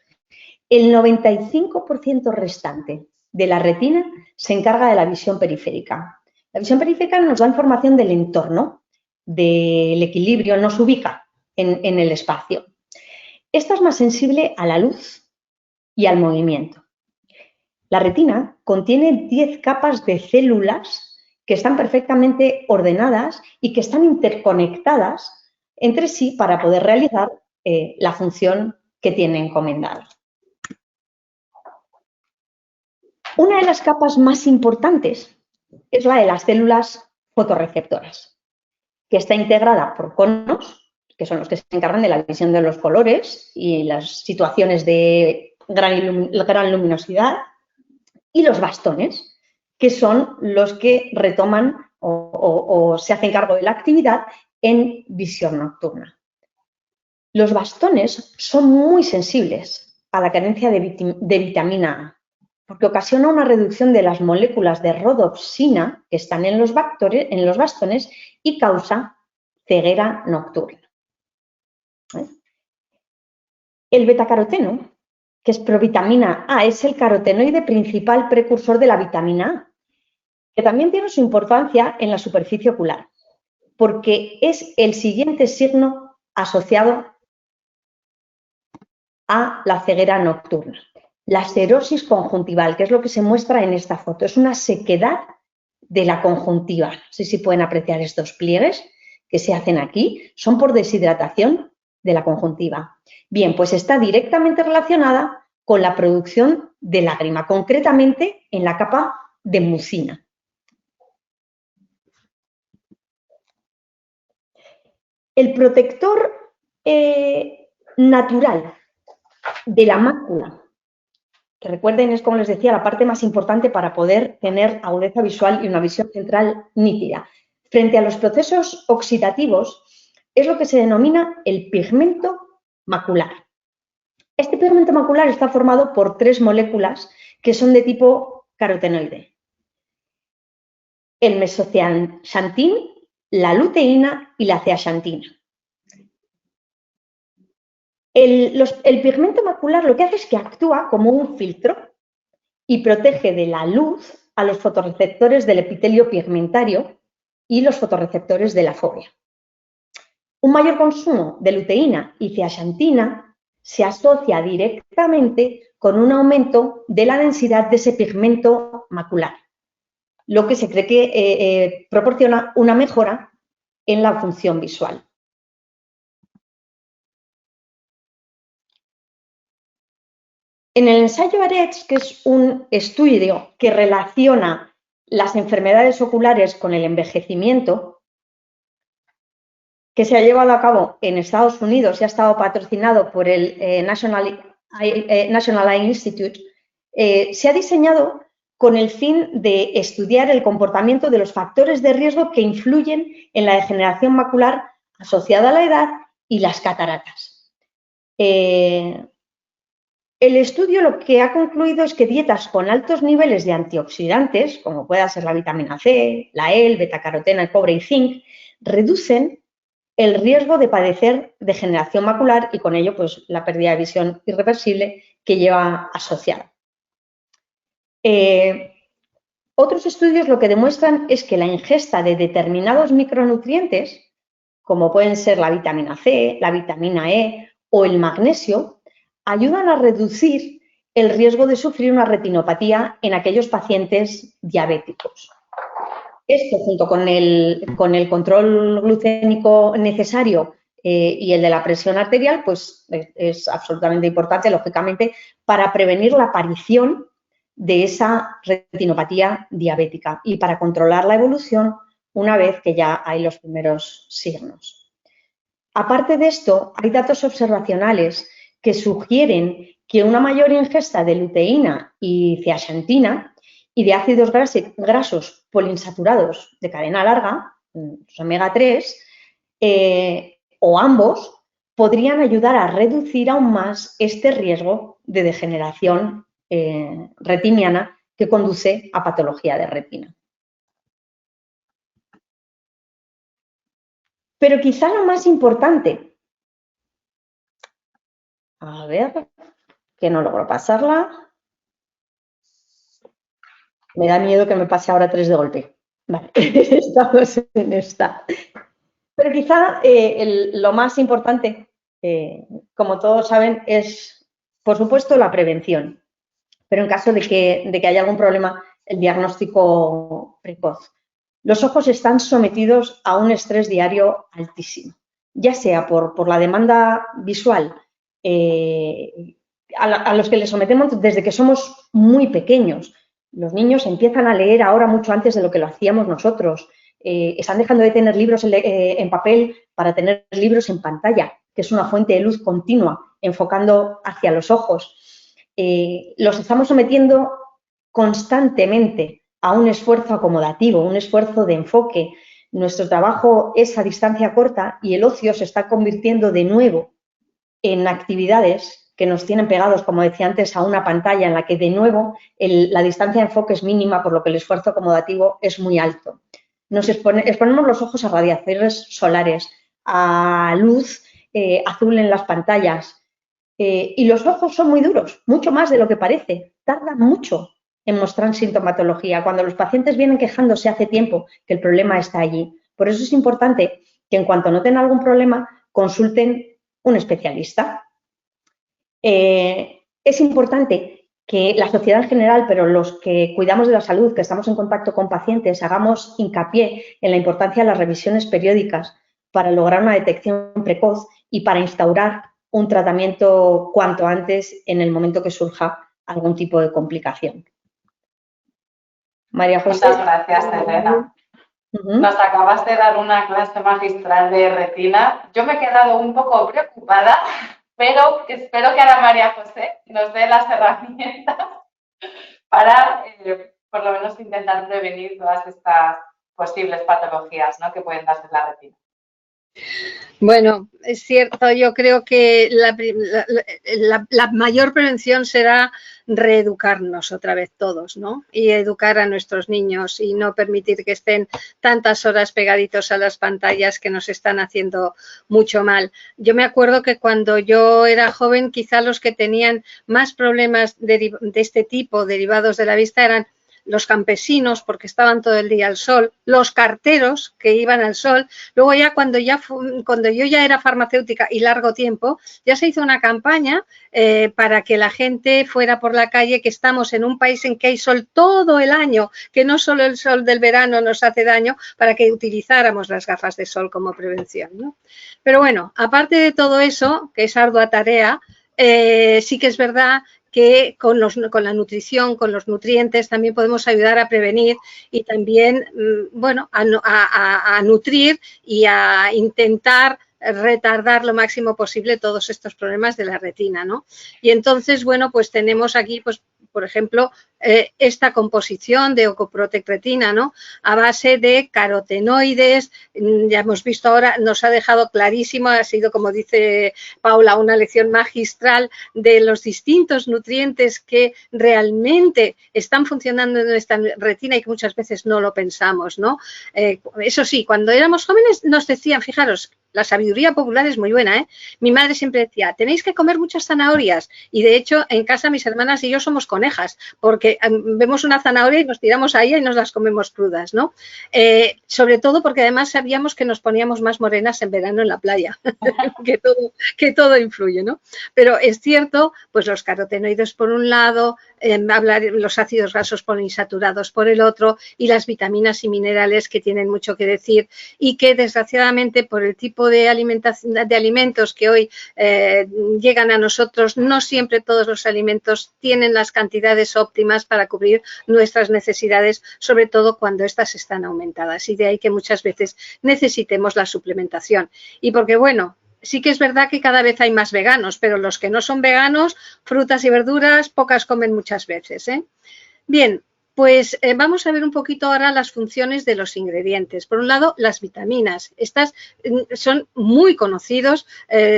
El 95% restante de la retina se encarga de la visión periférica. La visión periférica nos da información del entorno, del equilibrio, nos ubica en el espacio. Esta es más sensible a la luz y al movimiento. La retina contiene 10 capas de células que están perfectamente ordenadas y que están interconectadas entre sí para poder realizar la función que tiene encomendada. Una de las capas más importantes es la de las células fotorreceptoras, que está integrada por conos, que son los que se encargan de la visión de los colores y las situaciones de gran luminosidad, y los bastones, que son los que retoman o se hacen cargo de la actividad en visión nocturna. Los bastones son muy sensibles a la carencia de vitamina A, porque ocasiona una reducción de las moléculas de rodopsina que están en los bastones y causa ceguera nocturna. El betacaroteno, que es provitamina A, es el carotenoide principal precursor de la vitamina A, que también tiene su importancia en la superficie ocular, porque es el siguiente signo asociado a la ceguera nocturna. La xerosis conjuntival, que es lo que se muestra en esta foto, es una sequedad de la conjuntiva. No sé si pueden apreciar estos pliegues que se hacen aquí, son por deshidratación de la conjuntiva. Bien, pues está directamente relacionada con la producción de lágrima, concretamente en la capa de mucina. El protector natural de la mácula, que recuerden es, como les decía, la parte más importante para poder tener agudeza visual y una visión central nítida. Frente a los procesos oxidativos es lo que se denomina el pigmento macular. Este pigmento macular está formado por 3 moléculas que son de tipo carotenoide. El mesoceaxantín, la luteína y la zeaxantina. El pigmento macular lo que hace es que actúa como un filtro y protege de la luz a los fotorreceptores del epitelio pigmentario y los fotorreceptores de la fovea. Un mayor consumo de luteína y zeaxantina se asocia directamente con un aumento de la densidad de ese pigmento macular. lo que se cree que proporciona una mejora en la función visual. En el ensayo AREDS, que es un estudio que relaciona las enfermedades oculares con el envejecimiento, que se ha llevado a cabo en Estados Unidos y ha estado patrocinado por el National Eye Institute, se ha diseñado con el fin de estudiar el comportamiento de los factores de riesgo que influyen en la degeneración macular asociada a la edad y las cataratas. El estudio lo que ha concluido es que dietas con altos niveles de antioxidantes, como pueda ser la vitamina C, la E, el betacaroteno, el cobre y zinc, reducen el riesgo de padecer degeneración macular y con ello pues, la pérdida de visión irreversible que lleva asociada. Otros estudios lo que demuestran es que la ingesta de determinados micronutrientes, como pueden ser la vitamina C, la vitamina E o el magnesio, ayudan a reducir el riesgo de sufrir una retinopatía en aquellos pacientes diabéticos. Esto, junto con el control glucémico necesario y el de la presión arterial, pues es absolutamente importante, lógicamente, para prevenir la aparición de esa retinopatía diabética y para controlar la evolución una vez que ya hay los primeros signos. Aparte de esto, hay datos observacionales que sugieren que una mayor ingesta de luteína y zeaxantina y de ácidos grasos poliinsaturados de cadena larga, los omega 3, o ambos, podrían ayudar a reducir aún más este riesgo de degeneración retiniana que conduce a patología de retina. Pero quizá lo más importante, a ver, que no logro pasarla. Me da miedo que me pase ahora 3 de golpe. Vale, estamos en esta. Pero quizá lo más importante, como todos saben, es, por supuesto, la prevención. Pero en caso de que haya algún problema, el diagnóstico precoz. Los ojos están sometidos a un estrés diario altísimo, ya sea por la demanda visual a los que les sometemos desde que somos muy pequeños. Los niños empiezan a leer ahora mucho antes de lo que lo hacíamos nosotros. Están dejando de tener libros en papel para tener libros en pantalla, que es una fuente de luz continua, enfocando hacia los ojos. Los estamos sometiendo constantemente a un esfuerzo acomodativo, un esfuerzo de enfoque. Nuestro trabajo es a distancia corta y el ocio se está convirtiendo de nuevo en actividades que nos tienen pegados, como decía antes, a una pantalla en la que de nuevo la distancia de enfoque es mínima, por lo que el esfuerzo acomodativo es muy alto. Nos exponemos los ojos a radiaciones solares, a luz azul en las pantallas y los ojos son muy duros, mucho más de lo que parece, tardan mucho en mostrar sintomatología, cuando los pacientes vienen quejándose hace tiempo que el problema está allí. Por eso es importante que en cuanto noten algún problema, consulten un especialista. Es importante que la sociedad en general, pero los que cuidamos de la salud, que estamos en contacto con pacientes, hagamos hincapié en la importancia de las revisiones periódicas para lograr una detección precoz y para instaurar un tratamiento cuanto antes en el momento que surja algún tipo de complicación. María José. Muchas gracias, Elena. Nos acabas de dar una clase magistral de retina. Yo me he quedado un poco preocupada, pero espero que ahora María José nos dé las herramientas para, por lo menos, intentar prevenir todas estas posibles patologías, ¿no?, que pueden darse en la retina. Bueno, es cierto, yo creo que la mayor prevención será reeducarnos otra vez todos, ¿no? Y educar a nuestros niños y no permitir que estén tantas horas pegaditos a las pantallas que nos están haciendo mucho mal. Yo me acuerdo que cuando yo era joven, quizá los que tenían más problemas de este tipo derivados de la vista eran los campesinos porque estaban todo el día al sol, los carteros que iban al sol. Luego ya cuando yo ya era farmacéutica y largo tiempo, ya se hizo una campaña para que la gente fuera por la calle, que estamos en un país en que hay sol todo el año, que no solo el sol del verano nos hace daño, para que utilizáramos las gafas de sol como prevención, ¿no? Pero bueno, aparte de todo eso, que es ardua tarea, sí que es verdad que con la nutrición, con los nutrientes, también podemos ayudar a prevenir y también, bueno, a nutrir y a intentar retardar lo máximo posible todos estos problemas de la retina, ¿no? Y entonces, bueno, pues tenemos aquí, pues, por ejemplo, esta composición de Ocoprotec Retina, ¿no? A base de carotenoides, ya hemos visto ahora, nos ha dejado clarísimo, ha sido, como dice Paula, una lección magistral de los distintos nutrientes que realmente están funcionando en nuestra retina y que muchas veces no lo pensamos, ¿no? Eso sí, cuando éramos jóvenes nos decían, fijaros, la sabiduría popular es muy buena, ¿eh? Mi madre siempre decía, tenéis que comer muchas zanahorias. Y de hecho, en casa mis hermanas y yo somos conejas, porque vemos una zanahoria y nos tiramos a ella y nos las comemos crudas, ¿no? Sobre todo porque además sabíamos que nos poníamos más morenas en verano en la playa, que todo influye, ¿no? Pero es cierto, pues los carotenoides por un lado, los ácidos grasos poliinsaturados por el otro y las vitaminas y minerales que tienen mucho que decir y que desgraciadamente por el tipo de alimentos que hoy llegan a nosotros, no siempre todos los alimentos tienen las cantidades óptimas para cubrir nuestras necesidades, sobre todo cuando estas están aumentadas, y de ahí que muchas veces necesitemos la suplementación. Y porque, bueno, sí que es verdad que cada vez hay más veganos, pero los que no son veganos, frutas y verduras, pocas comen muchas veces, ¿eh? Bien. Pues vamos a ver un poquito ahora las funciones de los ingredientes. Por un lado, las vitaminas. Estas son muy conocidos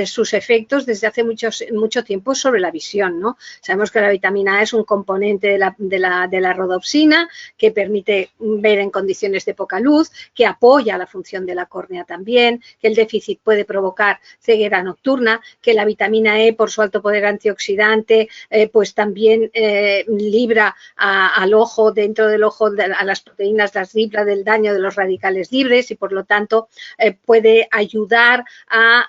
sus efectos desde hace mucho tiempo sobre la visión, ¿no? Sabemos que la vitamina A es un componente de la rodopsina que permite ver en condiciones de poca luz, que apoya la función de la córnea también, que el déficit puede provocar ceguera nocturna, que la vitamina E por su alto poder antioxidante pues también libra al ojo, dentro del ojo, a las proteínas, las libra del daño de los radicales libres y por lo tanto puede ayudar a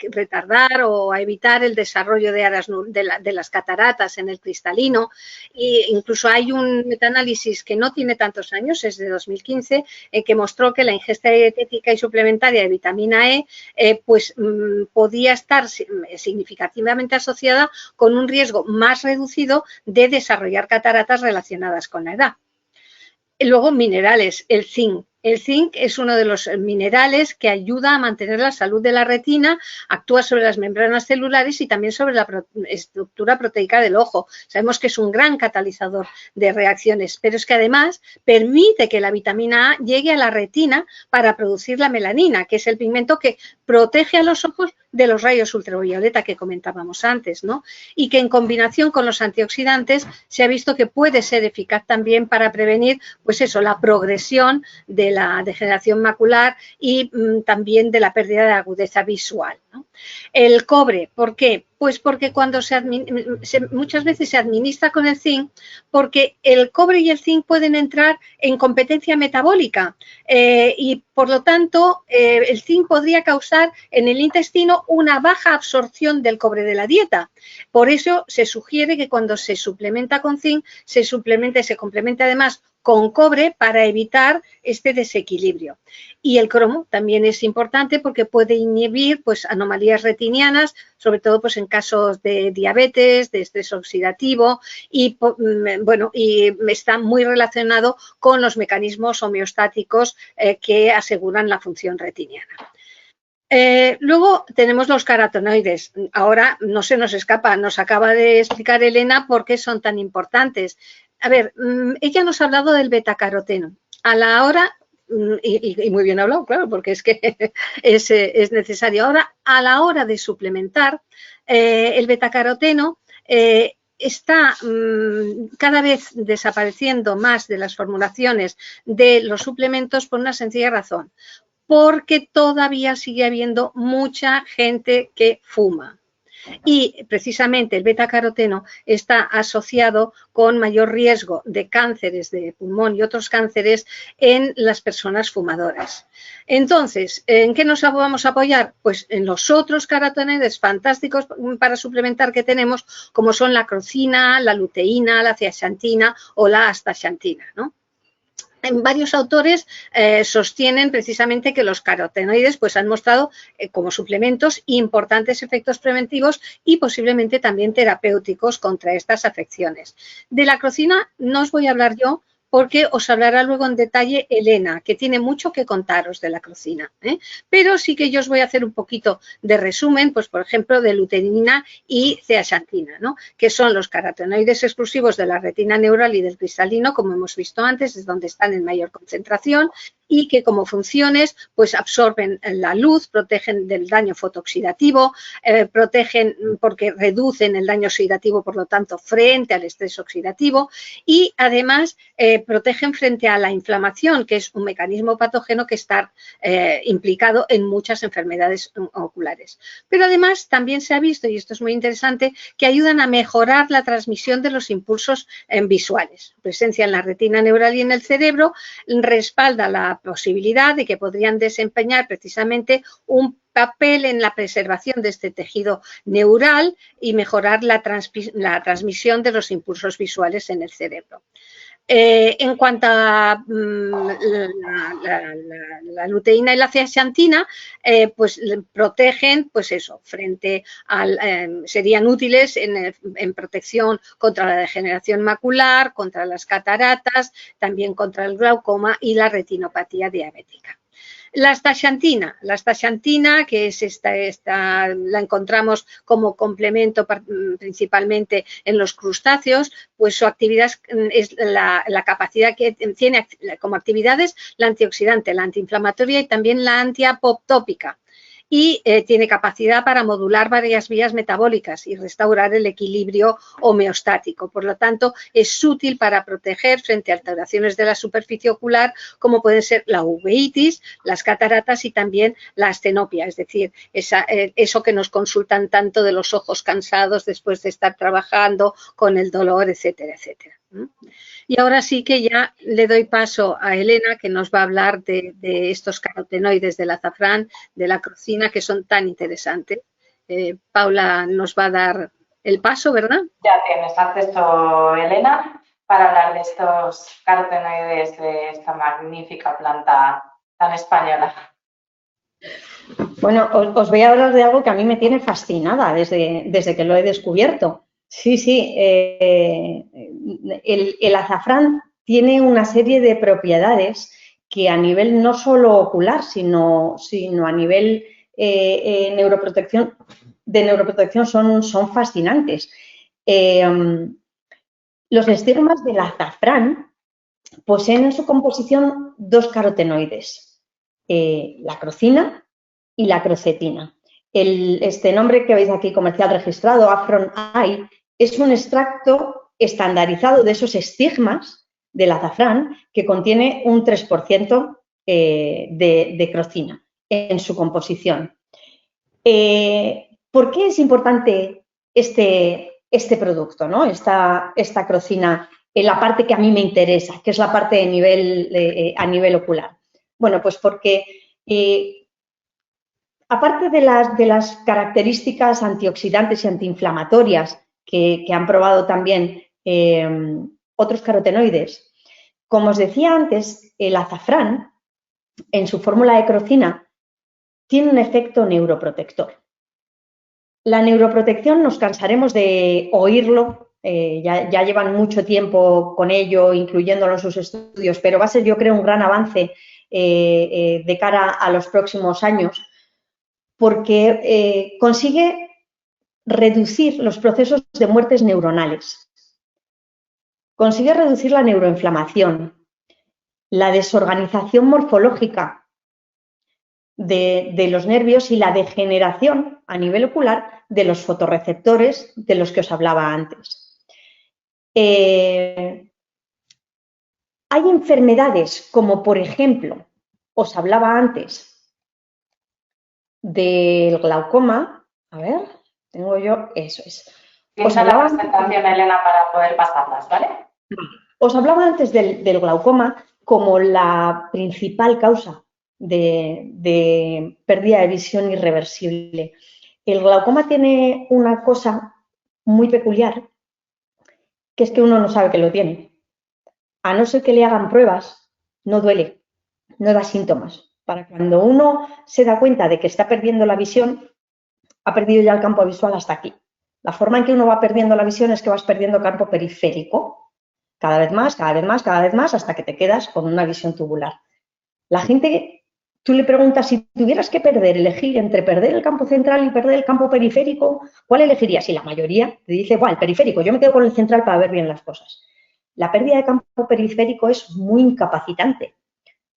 retardar o a evitar el desarrollo de las cataratas en el cristalino. E incluso hay un metaanálisis que no tiene tantos años, es de 2015, que mostró que la ingesta dietética y suplementaria de vitamina E pues podía estar significativamente asociada con un riesgo más reducido de desarrollar cataratas relacionadas con la edad. Y luego minerales, el zinc. El zinc es uno de los minerales que ayuda a mantener la salud de la retina, actúa sobre las membranas celulares y también sobre la estructura proteica del ojo. Sabemos que es un gran catalizador de reacciones, pero es que además permite que la vitamina A llegue a la retina para producir la melanina, que es el pigmento que protege a los ojos de los rayos ultravioleta que comentábamos antes, ¿no? Y que en combinación con los antioxidantes se ha visto que puede ser eficaz también para prevenir, pues eso, la progresión de la degeneración macular y también de la pérdida de agudeza visual, ¿no? El cobre, ¿por qué? Pues porque cuando muchas veces se administra con el zinc, porque el cobre y el zinc pueden entrar en competencia metabólica y por lo tanto el zinc podría causar en el intestino una baja absorción del cobre de la dieta. Por eso se sugiere que cuando se suplementa con zinc, se complemente además con cobre para evitar este desequilibrio. Y el cromo también es importante porque puede inhibir pues, anomalías retinianas, sobre todo pues, en casos de diabetes, de estrés oxidativo y, bueno, y está muy relacionado con los mecanismos homeostáticos que aseguran la función retiniana. Luego tenemos los carotenoides. Ahora no se nos escapa, nos acaba de explicar Elena por qué son tan importantes. A ver, ella nos ha hablado del betacaroteno. A la hora, y muy bien hablado, claro, porque es que es necesario. Ahora, a la hora de suplementar, el betacaroteno está cada vez desapareciendo más de las formulaciones de los suplementos por una sencilla razón. Porque todavía sigue habiendo mucha gente que fuma. y precisamente el betacaroteno está asociado con mayor riesgo de cánceres de pulmón y otros cánceres en las personas fumadoras. Entonces, ¿en qué nos vamos a apoyar? Pues en los otros carotenoides fantásticos para suplementar que tenemos, como son la crocina, la luteína, la zeaxantina o la astaxantina, ¿no? Varios autores sostienen precisamente que los carotenoides pues, han mostrado como suplementos importantes efectos preventivos y posiblemente también terapéuticos contra estas afecciones. De la crocina no os voy a hablar yo, porque os hablará luego en detalle Elena, que tiene mucho que contaros de la crocina, ¿eh? Pero sí que yo os voy a hacer un poquito de resumen, pues por ejemplo, de luteína y zeaxantina, ¿no? Que son los carotenoides exclusivos de la retina neural y del cristalino, como hemos visto antes, es donde están en mayor concentración, y que como funciones pues absorben la luz, protegen del daño fotooxidativo, protegen porque reducen el daño oxidativo, por lo tanto, frente al estrés oxidativo, y además protegen frente a la inflamación, que es un mecanismo patógeno que está implicado en muchas enfermedades oculares. Pero además también se ha visto, y esto es muy interesante, que ayudan a mejorar la transmisión de los impulsos visuales. Presencia en la retina neural y en el cerebro respalda la posibilidad de que podrían desempeñar precisamente un papel en la preservación de este tejido neural y mejorar la transmisión de los impulsos visuales en el cerebro. En cuanto a la luteína y la zeaxantina, pues protegen, pues eso, frente al, serían útiles en protección contra la degeneración macular, contra las cataratas, también contra el glaucoma y la retinopatía diabética. La astaxantina, que es la encontramos como complemento principalmente en los crustáceos, pues su actividad es la capacidad que tiene como actividades la antioxidante, la antiinflamatoria y también la antiapoptópica. Y tiene capacidad para modular varias vías metabólicas y restaurar el equilibrio homeostático. Por lo tanto, es útil para proteger frente a alteraciones de la superficie ocular, como pueden ser la uveitis, las cataratas y también la astenopia, es decir, eso que nos consultan tanto de los ojos cansados después de estar trabajando, con el dolor, etcétera, etcétera. Y ahora sí que ya le doy paso a Elena, que nos va a hablar de estos carotenoides del azafrán, de la crocina, que son tan interesantes. Paula nos va a dar el paso, ¿verdad? Ya tienes acceso, Elena, para hablar de estos carotenoides de esta magnífica planta tan española. Bueno, os voy a hablar de algo que a mí me tiene fascinada desde que lo he descubierto. Sí, el azafrán tiene una serie de propiedades que a nivel no solo ocular, sino a nivel neuroprotección son fascinantes. Los estigmas del azafrán poseen en su composición dos carotenoides, la crocina y la crocetina. Este nombre que veis aquí comercial registrado, Afron I, es un extracto estandarizado de esos estigmas del azafrán que contiene un 3% de crocina en su composición. ¿Por qué es importante este producto, ¿no? Esta crocina en la parte que a mí me interesa, que es la parte a nivel ocular? Bueno, pues porque aparte de las características antioxidantes y antiinflamatorias que han probado también otros carotenoides, como os decía antes, el azafrán, en su fórmula de crocina, tiene un efecto neuroprotector. La neuroprotección nos cansaremos de oírlo, ya llevan mucho tiempo con ello, incluyéndolo en sus estudios, pero va a ser, yo creo, un gran avance de cara a los próximos años, porque consigue reducir los procesos de muertes neuronales, consigue reducir la neuroinflamación, la desorganización morfológica de los nervios y la degeneración a nivel ocular de los fotorreceptores de los que os hablaba antes. Hay enfermedades como, por ejemplo, os hablaba antes del glaucoma, a ver Tengo yo, eso es. Pincha la presentación, Elena, para poder pasarlas, ¿vale? Os hablaba antes del glaucoma como la principal causa de pérdida de visión irreversible. El glaucoma tiene una cosa muy peculiar, que es que uno no sabe que lo tiene. A no ser que le hagan pruebas, no duele, no da síntomas. Para cuando uno se da cuenta de que está perdiendo la visión, ha perdido ya el campo visual hasta aquí. La forma en que uno va perdiendo la visión es que vas perdiendo campo periférico, cada vez más, cada vez más, cada vez más, hasta que te quedas con una visión tubular. La gente, tú le preguntas, si tuvieras que elegir entre perder el campo central y perder el campo periférico, ¿cuál elegirías? Y la mayoría te dice, bueno, el periférico, yo me quedo con el central para ver bien las cosas. La pérdida de campo periférico es muy incapacitante,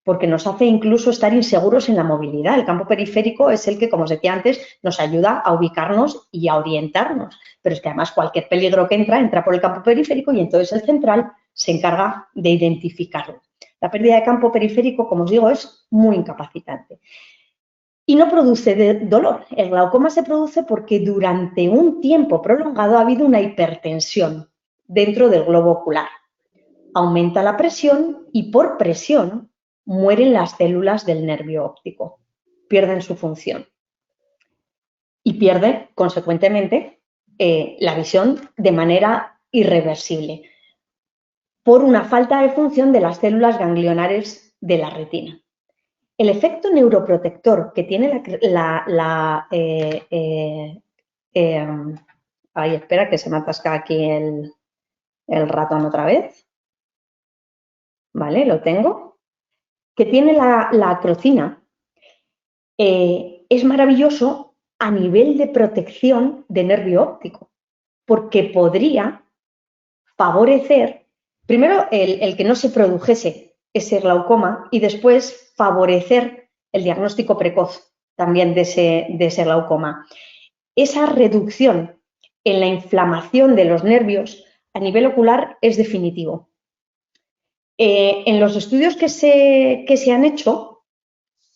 porque nos hace incluso estar inseguros en la movilidad. El campo periférico es el que, como os decía antes, nos ayuda a ubicarnos y a orientarnos. Pero es que además cualquier peligro que entra por el campo periférico y entonces el central se encarga de identificarlo. La pérdida de campo periférico, como os digo, es muy incapacitante. Y no produce dolor. El glaucoma se produce porque durante un tiempo prolongado ha habido una hipertensión dentro del globo ocular. Aumenta la presión y por presión mueren las células del nervio óptico, pierden su función y pierden, consecuentemente, la visión de manera irreversible por una falta de función de las células ganglionares de la retina. El efecto neuroprotector que tiene ay, espera, que se me atasca aquí el ratón otra vez. Vale, lo tengo. Que tiene la acrocina, es maravilloso a nivel de protección de nervio óptico, porque podría favorecer, primero, el que no se produjese ese glaucoma y después favorecer el diagnóstico precoz también de ese glaucoma. Esa reducción en la inflamación de los nervios a nivel ocular es definitivo. En los estudios que se han hecho,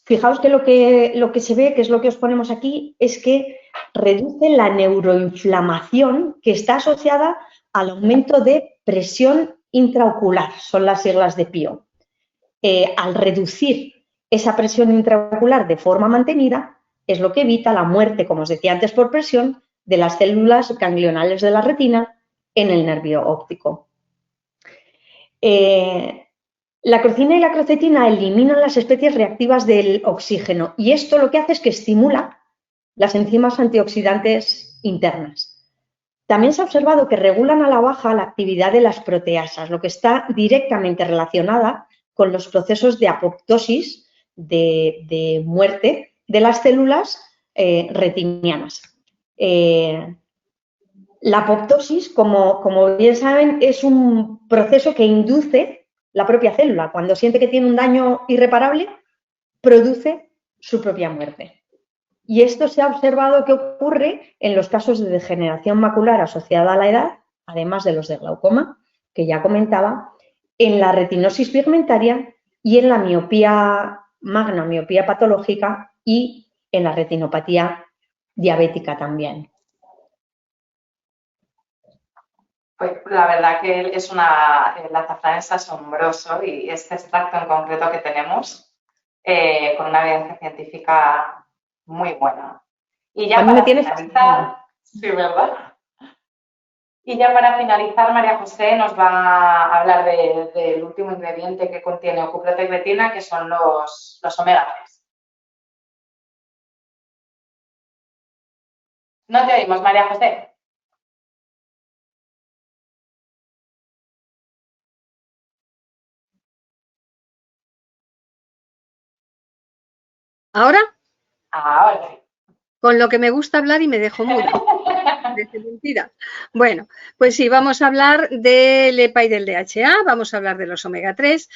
fijaos que lo que se ve, que es lo que os ponemos aquí, es que reduce la neuroinflamación que está asociada al aumento de presión intraocular, son las siglas de PIO. Al reducir esa presión intraocular de forma mantenida, es lo que evita la muerte, como os decía antes, por presión de las células ganglionales de la retina en el nervio óptico. La acrocina y la acrocetina eliminan las especies reactivas del oxígeno y esto lo que hace es que estimula las enzimas antioxidantes internas. También se ha observado que regulan a la baja la actividad de las proteasas, lo que está directamente relacionada con los procesos de apoptosis, de muerte de las células retinianas. La apoptosis, como bien saben, es un proceso que induce la propia célula. Cuando siente que tiene un daño irreparable, produce su propia muerte. Y esto se ha observado que ocurre en los casos de degeneración macular asociada a la edad, además de los de glaucoma, que ya comentaba, en la retinosis pigmentaria y en la miopía magna, miopía patológica y en la retinopatía diabética también. Pues la verdad que el azafrán es asombroso y este extracto en concreto que tenemos con una evidencia científica muy buena. Y ya para finalizar, sí, ¿verdad? Y ya para finalizar, María José nos va a hablar del último ingrediente que contiene Ocuprotec Retina, que son los omega 3. No te oímos, María José. ¿Ahora? Ahora. Con lo que me gusta hablar y me dejo muda. Parece mentira. Bueno, pues sí, vamos a hablar del EPA y del DHA, vamos a hablar de los omega 3,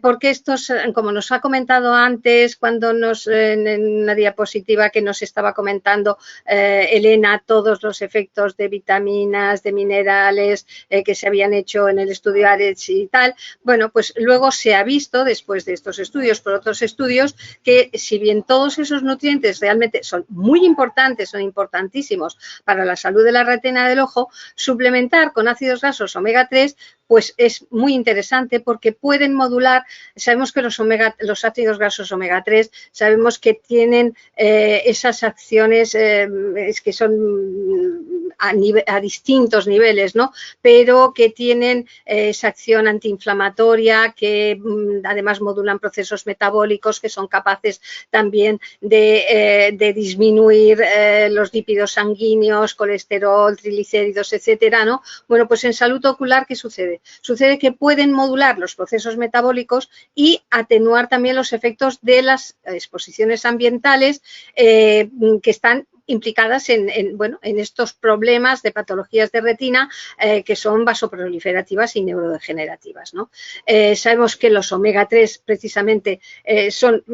porque estos, como nos ha comentado antes, cuando en una diapositiva que nos estaba comentando Elena, todos los efectos de vitaminas, de minerales que se habían hecho en el estudio AREDS y tal, bueno, pues luego se ha visto, después de estos estudios, por otros estudios, que si bien todos esos nutrientes realmente son muy importantes, son importantísimos para la salud de la retina del ojo, suplementar con ácidos grasos omega 3 pues es muy interesante porque pueden modular, sabemos que los ácidos grasos omega 3, sabemos que tienen esas acciones que son a distintos niveles, ¿no? Pero que tienen esa acción antiinflamatoria, que además modulan procesos metabólicos, que son capaces también de disminuir los lípidos sanguíneos, colesterol, triglicéridos, etcétera, ¿no? Bueno, pues en salud ocular, ¿qué sucede? Sucede que pueden modular los procesos metabólicos y atenuar también los efectos de las exposiciones ambientales que están implicadas en estos problemas de patologías de retina que son vasoproliferativas y neurodegenerativas, ¿no? Sabemos que los omega 3 precisamente son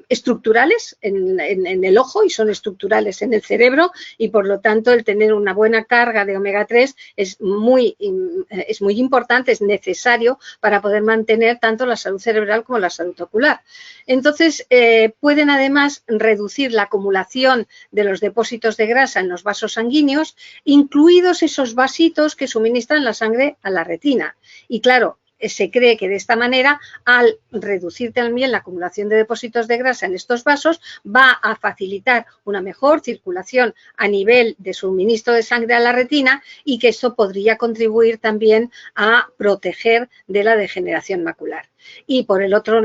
estructurales en el ojo y son estructurales en el cerebro y por lo tanto el tener una buena carga de omega 3 es muy importante, es necesario para poder mantener tanto la salud cerebral como la salud ocular. Entonces pueden además reducir la acumulación de los depósitos de grasa en los vasos sanguíneos, incluidos esos vasitos que suministran la sangre a la retina. Y claro, se cree que de esta manera, al reducir también la acumulación de depósitos de grasa en estos vasos, va a facilitar una mejor circulación a nivel de suministro de sangre a la retina y que eso podría contribuir también a proteger de la degeneración macular. Y por el otro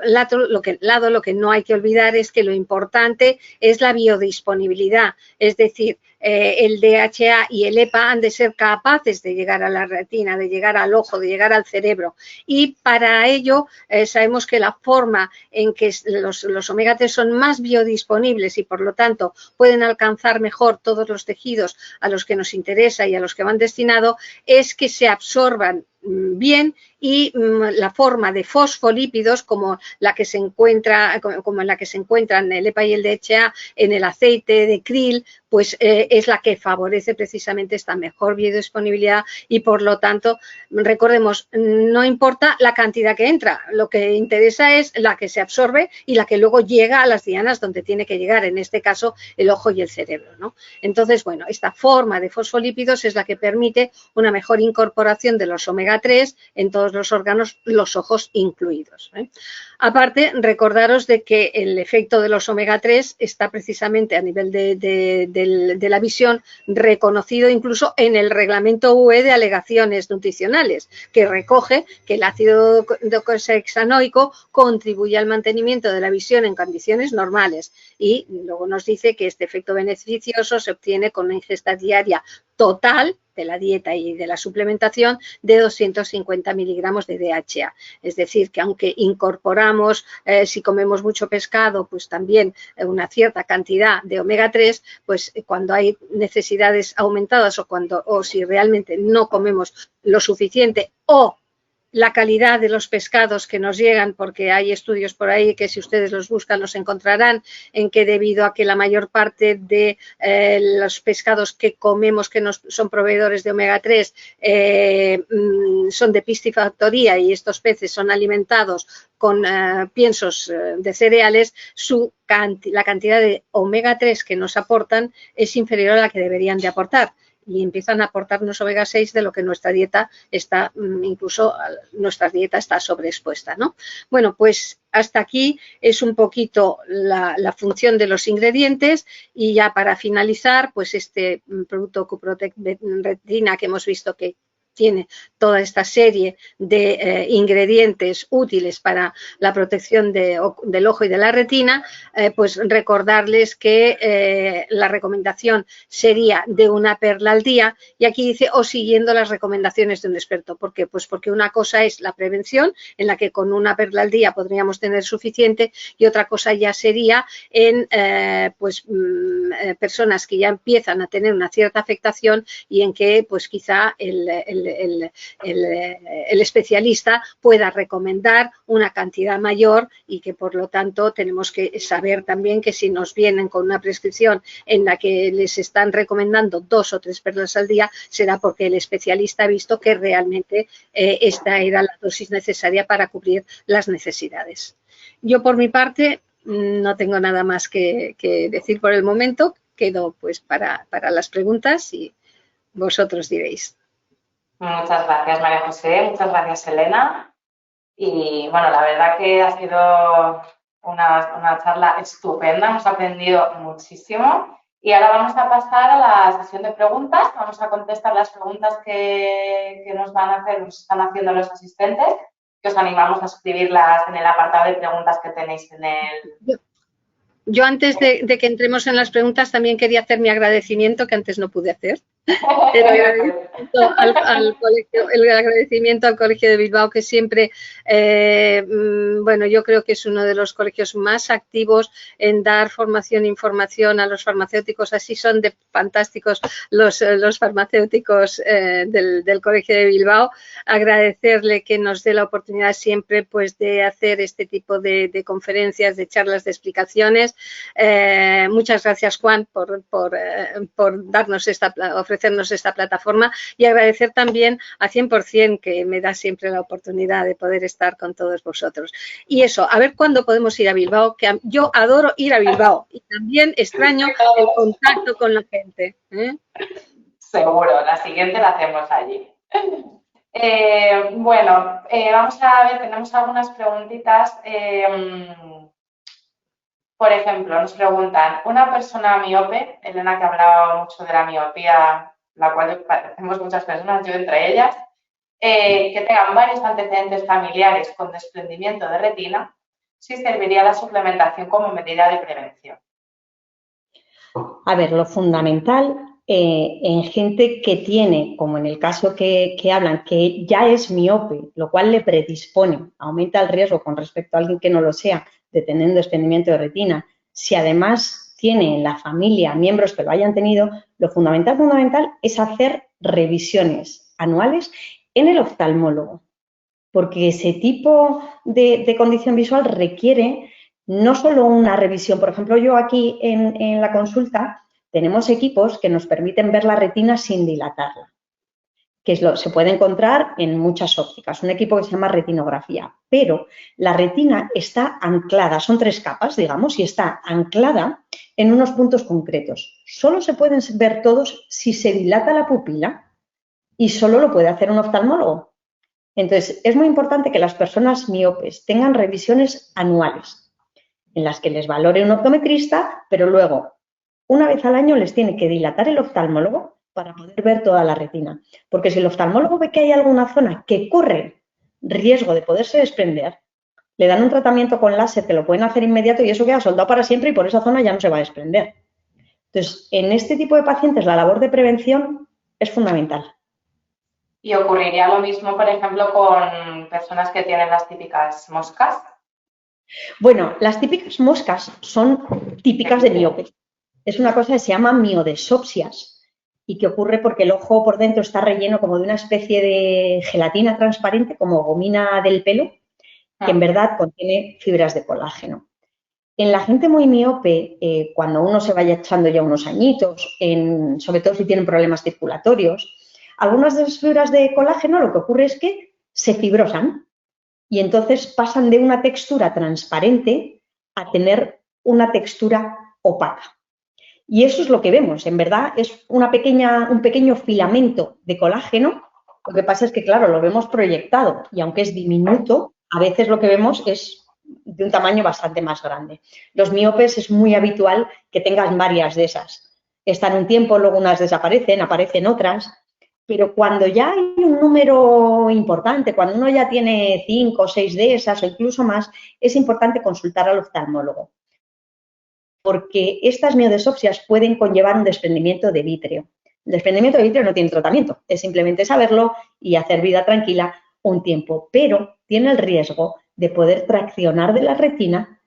lado, lo que no hay que olvidar es que lo importante es la biodisponibilidad, es decir, el DHA y el EPA han de ser capaces de llegar a la retina, de llegar al ojo, de llegar al cerebro. Y para ello sabemos que la forma en que los omega 3 son más biodisponibles y por lo tanto pueden alcanzar mejor todos los tejidos a los que nos interesa y a los que van destinados es que se absorban bien y la forma de fosfolípidos como la que se encuentra en el EPA y el DHA en el aceite de krill, pues es la que favorece precisamente esta mejor biodisponibilidad y por lo tanto, recordemos, no importa la cantidad que entra, lo que interesa es la que se absorbe y la que luego llega a las dianas donde tiene que llegar, en este caso el ojo y el cerebro, ¿no? Entonces, bueno, esta forma de fosfolípidos es la que permite una mejor incorporación de los omega 3 en todos los órganos, los ojos incluidos, ¿eh? Aparte, recordaros de que el efecto de los omega 3 está precisamente a nivel de la visión reconocido incluso en el reglamento UE de alegaciones nutricionales, que recoge que el ácido docosahexaenoico contribuye al mantenimiento de la visión en condiciones normales y luego nos dice que este efecto beneficioso se obtiene con una ingesta diaria total de la dieta y de la suplementación de 250 miligramos de DHA. Es decir, que aunque incorporamos, si comemos mucho pescado, pues también una cierta cantidad de omega 3, pues cuando hay necesidades aumentadas o si realmente no comemos lo suficiente o la calidad de los pescados que nos llegan, porque hay estudios por ahí que si ustedes los buscan los encontrarán, en que debido a que la mayor parte de los pescados que comemos que nos son proveedores de omega 3 son de piscifactoría y estos peces son alimentados con piensos de cereales, la cantidad de omega 3 que nos aportan es inferior a la que deberían de aportar. Y empiezan a aportarnos omega 6 de lo que nuestra dieta está, incluso nuestra dieta está sobreexpuesta, ¿no? Bueno, pues hasta aquí es un poquito la función de los ingredientes y ya para finalizar, pues este producto Cuprotec Retina que hemos visto que tiene toda esta serie de ingredientes útiles para la protección del ojo y de la retina, pues recordarles que la recomendación sería de una perla al día, y aquí dice o siguiendo las recomendaciones de un experto. ¿Por qué? Pues porque una cosa es la prevención, en la que con una perla al día podríamos tener suficiente, y otra cosa ya sería en personas que ya empiezan a tener una cierta afectación y en que pues quizá el especialista pueda recomendar una cantidad mayor, y que por lo tanto tenemos que saber también que si nos vienen con una prescripción en la que les están recomendando 2 o 3 perlas al día, será porque el especialista ha visto que realmente esta era la dosis necesaria para cubrir las necesidades. Yo por mi parte no tengo nada más que decir por el momento. Quedo pues para las preguntas y vosotros diréis. Muchas gracias, María José. Muchas gracias, Elena. Y bueno, la verdad que ha sido una charla estupenda. Hemos aprendido muchísimo. Y ahora vamos a pasar a la sesión de preguntas. Vamos a contestar las preguntas que nos están haciendo los asistentes, que os animamos a escribirlas en el apartado de preguntas que tenéis en el... Yo antes de que entremos en las preguntas también quería hacer mi agradecimiento, que antes no pude hacer. El agradecimiento al Colegio de Bilbao, que siempre, bueno, yo creo que es uno de los colegios más activos en dar formación e información a los farmacéuticos. Así son de fantásticos los farmacéuticos del Colegio de Bilbao. Agradecerle que nos dé la oportunidad siempre pues de hacer este tipo de conferencias, de charlas, de explicaciones. Muchas gracias, Juan, por darnos ofrecernos esta plataforma, y agradecer también a 100% que me da siempre la oportunidad de poder estar con todos vosotros. Y eso, a ver cuándo podemos ir a Bilbao, que yo adoro ir a Bilbao y también extraño el contacto con la gente. Seguro, la siguiente la hacemos allí. Bueno, vamos a ver, tenemos algunas preguntitas. Por ejemplo, nos preguntan, una persona miope, Elena que ha hablado mucho de la miopía, la cual tenemos muchas personas, yo entre ellas, que tengan varios antecedentes familiares con desprendimiento de retina, sí serviría la suplementación como medida de prevención. A ver, lo fundamental en gente que tiene, como en el caso que hablan, que ya es miope, lo cual le predispone, aumenta el riesgo con respecto a alguien que no lo sea, de tener un desprendimiento de retina. Si además tiene en la familia miembros que lo hayan tenido, lo fundamental es hacer revisiones anuales en el oftalmólogo, porque ese tipo de condición visual requiere no solo una revisión. Por ejemplo, yo aquí en la consulta tenemos equipos que nos permiten ver la retina sin dilatarla, que se puede encontrar en muchas ópticas, un equipo que se llama retinografía, pero la retina está anclada, son 3 capas, digamos, y está anclada en unos puntos concretos. Solo se pueden ver todos si se dilata la pupila, y solo lo puede hacer un oftalmólogo. Entonces, es muy importante que las personas miopes tengan revisiones anuales, en las que les valore un optometrista, pero luego, una vez al año, les tiene que dilatar el oftalmólogo para poder ver toda la retina. Porque si el oftalmólogo ve que hay alguna zona que corre riesgo de poderse desprender, le dan un tratamiento con láser que lo pueden hacer inmediato y eso queda soldado para siempre y por esa zona ya no se va a desprender. Entonces, en este tipo de pacientes la labor de prevención es fundamental. ¿Y ocurriría lo mismo, por ejemplo, con personas que tienen las típicas moscas? Bueno, las típicas moscas son típicas de miope. Es una cosa que se llama miodesopsias y que ocurre porque el ojo por dentro está relleno como de una especie de gelatina transparente, como gomina del pelo, que en verdad contiene fibras de colágeno. En la gente muy miope, cuando uno se vaya echando ya unos añitos, sobre todo si tienen problemas circulatorios, algunas de esas fibras de colágeno lo que ocurre es que se fibrosan y entonces pasan de una textura transparente a tener una textura opaca. Y eso es lo que vemos, en verdad es un pequeño filamento de colágeno. Lo que pasa es que, claro, lo vemos proyectado y aunque es diminuto, a veces lo que vemos es de un tamaño bastante más grande. Los miopes es muy habitual que tengan varias de esas. Están un tiempo, luego unas desaparecen, aparecen otras. pero cuando ya hay un número importante, cuando uno ya tiene 5 o 6 de esas o incluso más, es importante consultar al oftalmólogo, porque estas miodesopsias pueden conllevar un desprendimiento de vítreo. El desprendimiento de vítreo no tiene tratamiento, es simplemente saberlo y hacer vida tranquila un tiempo, pero tiene el riesgo de poder traccionar de la retina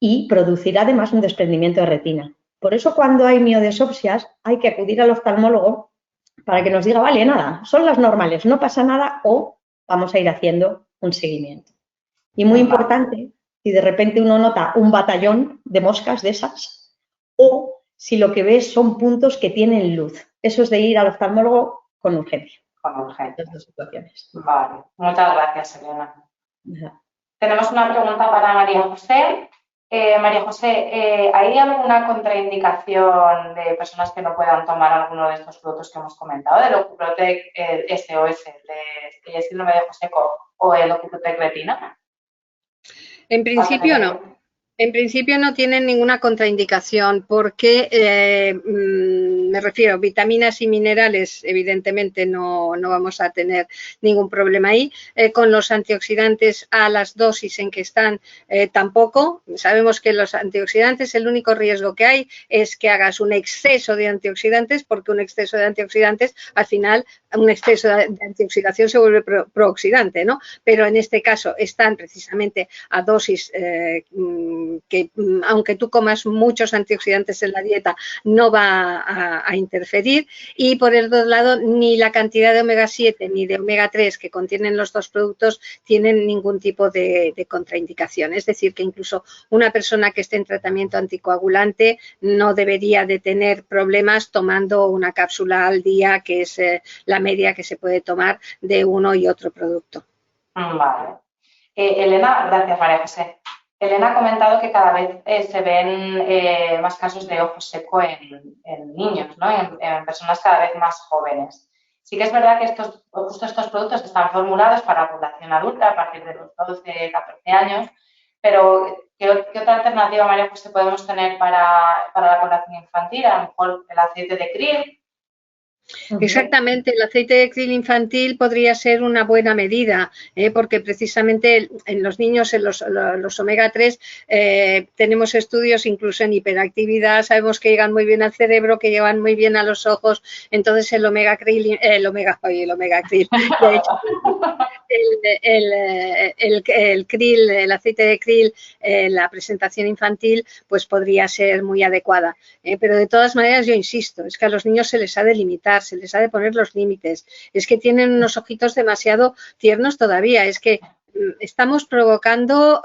y producir además un desprendimiento de retina. Por eso cuando hay miodesopsias hay que acudir al oftalmólogo para que nos diga, vale, nada, son las normales, no pasa nada o vamos a ir haciendo un seguimiento. Y muy importante, si de repente uno nota un batallón de moscas de esas o si lo que ves son puntos que tienen luz. Eso es de ir al oftalmólogo con urgencia. Con urgencia. Las dos situaciones. Vale, muchas gracias, Elena. Ya. Tenemos una pregunta para María José. María José, ¿hay alguna contraindicación de personas que no puedan tomar alguno de estos productos que hemos comentado, del Ocuprotec SOS, el síndrome de Joseco o el Ocuprotec Retina? En principio no. En principio no tienen ninguna contraindicación porque, me refiero, vitaminas y minerales, evidentemente no vamos a tener ningún problema ahí. Con los antioxidantes a las dosis en que están tampoco. Sabemos que los antioxidantes, el único riesgo que hay es que hagas un exceso de antioxidantes, porque un exceso de antioxidantes, al final, un exceso de antioxidación se vuelve prooxidante, ¿no? Pero en este caso están precisamente a dosis que aunque tú comas muchos antioxidantes en la dieta no va a interferir, y por el otro lado ni la cantidad de omega 7 ni de omega 3 que contienen los dos productos tienen ningún tipo de contraindicación. Es decir, que incluso una persona que esté en tratamiento anticoagulante no debería de tener problemas tomando una cápsula al día, que es la media que se puede tomar de uno y otro producto. Vale. Elena, gracias María José. Elena ha comentado que cada vez se ven más casos de ojo seco en niños, ¿no? En personas cada vez más jóvenes. Sí que es verdad que justo estos productos están formulados para la población adulta a partir de los 12, 14 años, pero ¿qué otra alternativa, María José, podemos tener para la población infantil? A lo mejor el aceite de krill. Exactamente, el aceite de krill infantil podría ser una buena medida, porque precisamente en los niños, en los omega 3, tenemos estudios incluso en hiperactividad, sabemos que llegan muy bien al cerebro, que llevan muy bien a los ojos, entonces el omega krill, de hecho, el krill, el aceite de krill, la presentación infantil, pues podría ser muy adecuada. Pero de todas maneras, yo insisto, es que a los niños se les ha de limitar, se les ha de poner los límites. Es que tienen unos ojitos demasiado tiernos todavía. Es que estamos provocando,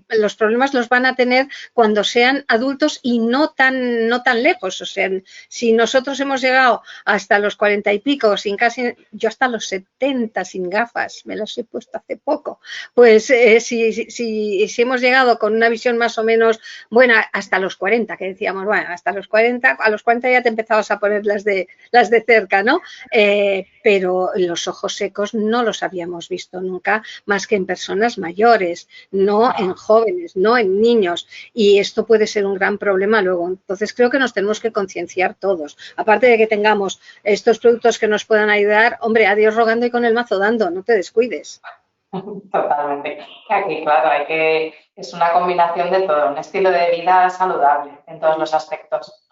los problemas los van a tener cuando sean adultos y no tan lejos. O sea, si nosotros hemos llegado hasta los 40 y pico, yo hasta los 70 sin gafas, me las he puesto hace poco, pues si hemos llegado con una visión más o menos buena hasta los 40, que decíamos, bueno, hasta los 40, a los 40 ya te empezabas a poner las de cerca, ¿no? Pero los ojos secos no los habíamos visto nunca, más que en personas mayores, no en jóvenes, no en niños, y esto puede ser un gran problema luego. Entonces creo que nos tenemos que concienciar todos, aparte de que tengamos estos productos que nos puedan ayudar. Hombre, a Dios rogando y con el mazo dando, no te descuides. Totalmente. Aquí, claro, es una combinación de todo, un estilo de vida saludable en todos los aspectos.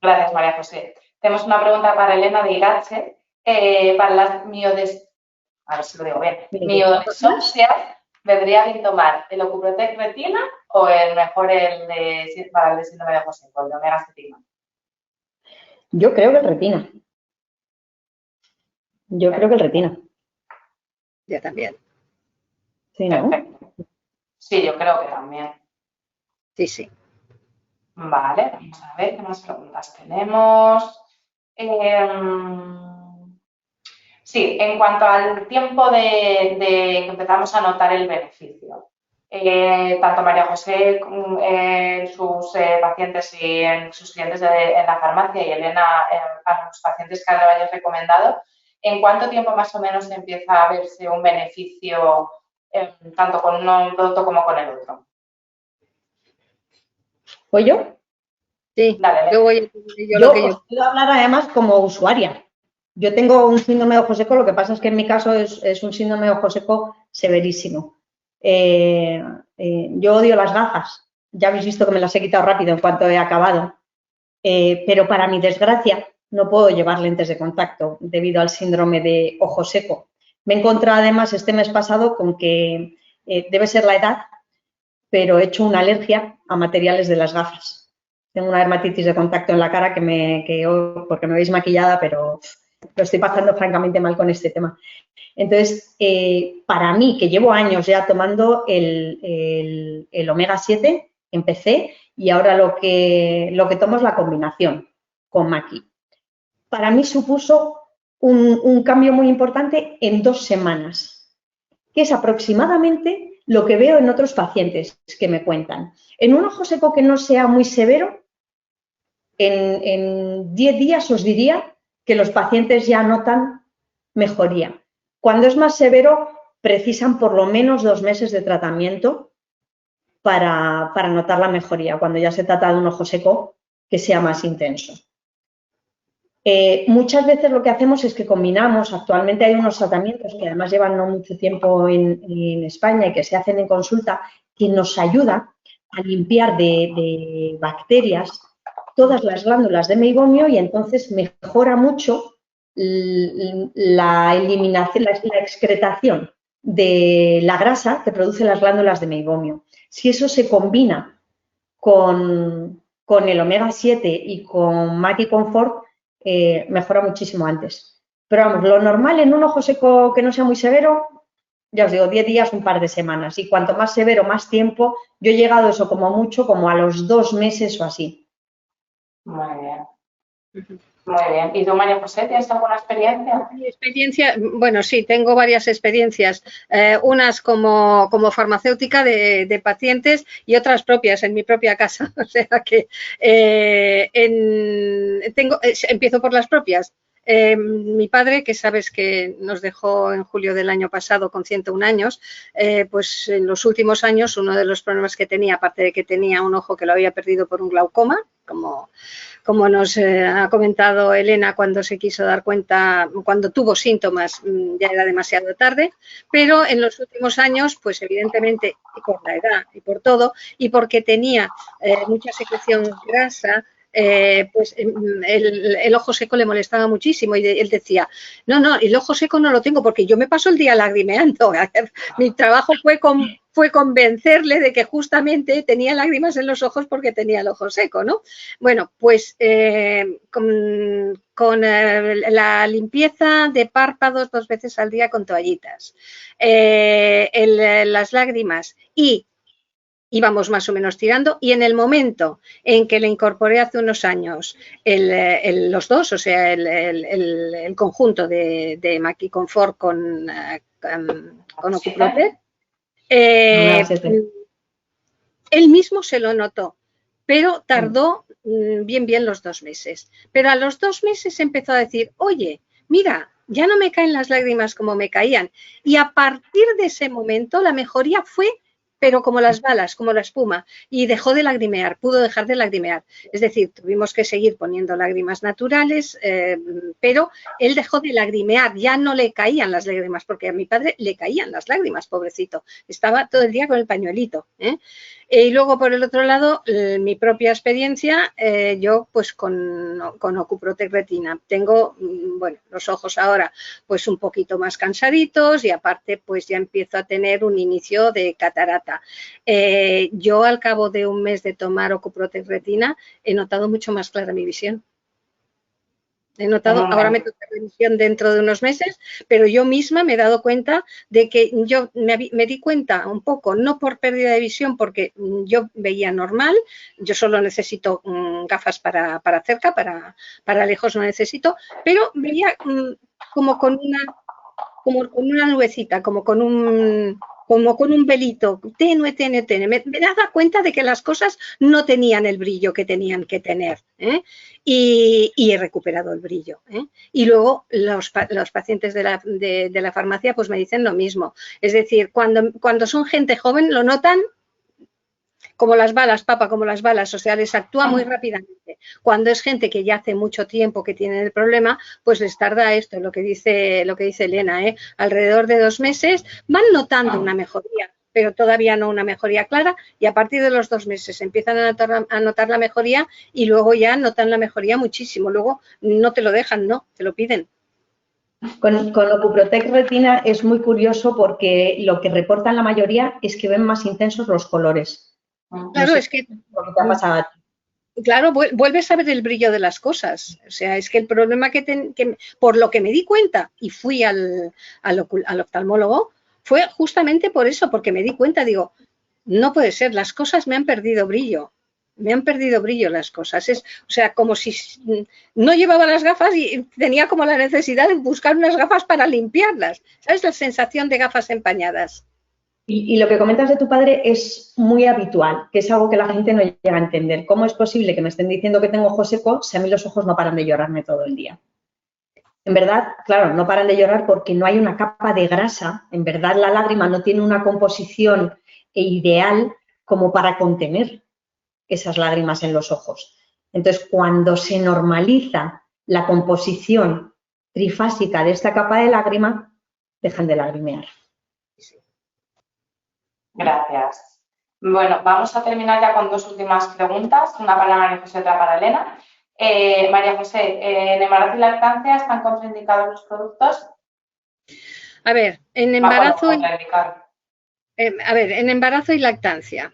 Gracias, María José. Tenemos una pregunta para Elena de Irache. Para las a ver si lo digo bien, miodesopsias, ¿vendría bien tomar el Ocuprotec Retina o mejor para el de síndrome de Joseco, el de omega 7? Yo creo que el retina. Yo creo que el retina. Yo también. Sí, ¿no? Perfecto. Sí, yo creo que también. Sí, sí. Vale, vamos a ver qué más preguntas tenemos. Sí, en cuanto al tiempo de que empezamos a notar el beneficio, tanto María José en sus pacientes y en sus clientes en la farmacia y Elena a los pacientes que le hayas recomendado, ¿en cuánto tiempo más o menos empieza a verse un beneficio tanto con un producto como con el otro? ¿Voy yo? Sí, Dale, yo os puedo hablar además como usuaria. Yo tengo un síndrome de ojo seco, lo que pasa es que en mi caso es un síndrome de ojo seco severísimo. Yo odio las gafas, ya habéis visto que me las he quitado rápido en cuanto he acabado, pero para mi desgracia no puedo llevar lentes de contacto debido al síndrome de ojo seco. Me he encontrado además este mes pasado con que debe ser la edad, pero he hecho una alergia a materiales de las gafas. Tengo una dermatitis de contacto en la cara porque me veis maquillada, pero lo estoy pasando francamente mal con este tema. Entonces, para mí, que llevo años ya tomando el omega 7, empecé y ahora lo que tomo es la combinación con Maki. Para mí supuso un cambio muy importante en 2 semanas, que es aproximadamente lo que veo en otros pacientes que me cuentan. En un ojo seco que no sea muy severo, en 10 días os diría que los pacientes ya notan mejoría. Cuando es más severo, precisan por lo menos 2 meses de tratamiento para notar la mejoría, cuando ya se trata de un ojo seco que sea más intenso. Muchas veces lo que hacemos es que combinamos, actualmente hay unos tratamientos que además llevan no mucho tiempo en España y que se hacen en consulta, que nos ayudan a limpiar de bacterias todas las glándulas de meibomio y entonces mejora mucho la eliminación, la excretación de la grasa que producen las glándulas de meibomio. Si eso se combina con el omega 7 y con Maki Comfort, mejora muchísimo antes. Pero vamos, lo normal en un ojo seco que no sea muy severo, ya os digo, 10 días, un par de semanas. Y cuanto más severo, más tiempo. Yo he llegado a eso como mucho, como a los 2 meses o así. Muy bien. Muy bien. ¿Y tú, María José, tienes alguna experiencia? Mi experiencia, bueno, sí, tengo varias experiencias, unas como farmacéutica de pacientes y otras propias en mi propia casa. O sea que empiezo por las propias. Mi padre, que sabes que nos dejó en julio del año pasado con 101 años, pues en los últimos años uno de los problemas que tenía, aparte de que tenía un ojo que lo había perdido por un glaucoma, como nos ha comentado Elena, cuando se quiso dar cuenta, cuando tuvo síntomas, ya era demasiado tarde, pero en los últimos años, pues evidentemente, y por la edad y por todo, y porque tenía mucha secreción grasa, pues el ojo seco le molestaba muchísimo y él decía, no, el ojo seco no lo tengo porque yo me paso el día lagrimeando. Mi trabajo fue convencerle de que justamente tenía lágrimas en los ojos porque tenía el ojo seco, ¿no? Bueno, pues con la limpieza de párpados 2 veces al día con toallitas, las lágrimas y íbamos más o menos tirando, y en el momento en que le incorporé hace unos años los dos, o sea, el conjunto de Maki Comfort con Ocuprotect, él mismo se lo notó, pero tardó bien los 2 meses. Pero a los 2 meses empezó a decir, oye, mira, ya no me caen las lágrimas como me caían. Y a partir de ese momento la mejoría fue, pero como las balas, como la espuma, y dejó de lagrimear, pudo dejar de lagrimear. Es decir, tuvimos que seguir poniendo lágrimas naturales, pero él dejó de lagrimear, ya no le caían las lágrimas, porque a mi padre le caían las lágrimas, pobrecito. Estaba todo el día con el pañuelito, ¿eh? Y luego, por el otro lado, mi propia experiencia, yo pues con Ocuprotect Retina tengo, bueno, los ojos ahora pues un poquito más cansaditos y aparte pues ya empiezo a tener un inicio de catarata. Yo al cabo de un mes de tomar Ocuprotect Retina he notado mucho más clara mi visión. He notado, ahora me toca revisión dentro de unos meses, pero yo misma me he dado cuenta de que yo me di cuenta un poco, no por pérdida de visión, porque yo veía normal, yo solo necesito gafas para cerca, para lejos no necesito, pero veía como con una nubecita, como con un velito, tenue. Me daba cuenta de que las cosas no tenían el brillo que tenían que tener, ¿eh? Y he recuperado el brillo, ¿eh? Y luego los pacientes de la farmacia pues me dicen lo mismo. Es decir, cuando son gente joven lo notan Como las balas, papa, como las balas, o sea, les actúa muy rápidamente. Cuando es gente que ya hace mucho tiempo que tiene el problema, pues les tarda esto, lo que dice Elena, alrededor de 2 meses, van notando una mejoría, pero todavía no una mejoría clara, y a partir de los 2 meses empiezan a notar la mejoría y luego ya notan la mejoría muchísimo. Luego no te lo dejan, no, te lo piden. Con Ocuprotec Retina es muy curioso porque lo que reportan la mayoría es que ven más intensos los colores. Claro, no sé es que lo que te ha pasado a ti. Claro, vuelves a ver el brillo de las cosas. O sea, es que el problema por lo que me di cuenta y fui al oftalmólogo, fue justamente por eso, porque me di cuenta, digo, no puede ser, las cosas me han perdido brillo. Me han perdido brillo las cosas. O sea, como si no llevaba las gafas y tenía como la necesidad de buscar unas gafas para limpiarlas. ¿Sabes? La sensación de gafas empañadas. Y lo que comentas de tu padre es muy habitual, que es algo que la gente no llega a entender. ¿Cómo es posible que me estén diciendo que tengo ojos secos si a mí los ojos no paran de llorarme todo el día? En verdad, claro, no paran de llorar porque no hay una capa de grasa. En verdad, la lágrima no tiene una composición ideal como para contener esas lágrimas en los ojos. Entonces, cuando se normaliza la composición trifásica de esta capa de lágrima, dejan de lagrimear. Gracias. Bueno, vamos a terminar ya con 2 últimas preguntas, una para María José y otra para Elena. María José, ¿en embarazo y lactancia están contraindicados los productos? A ver, en embarazo y lactancia.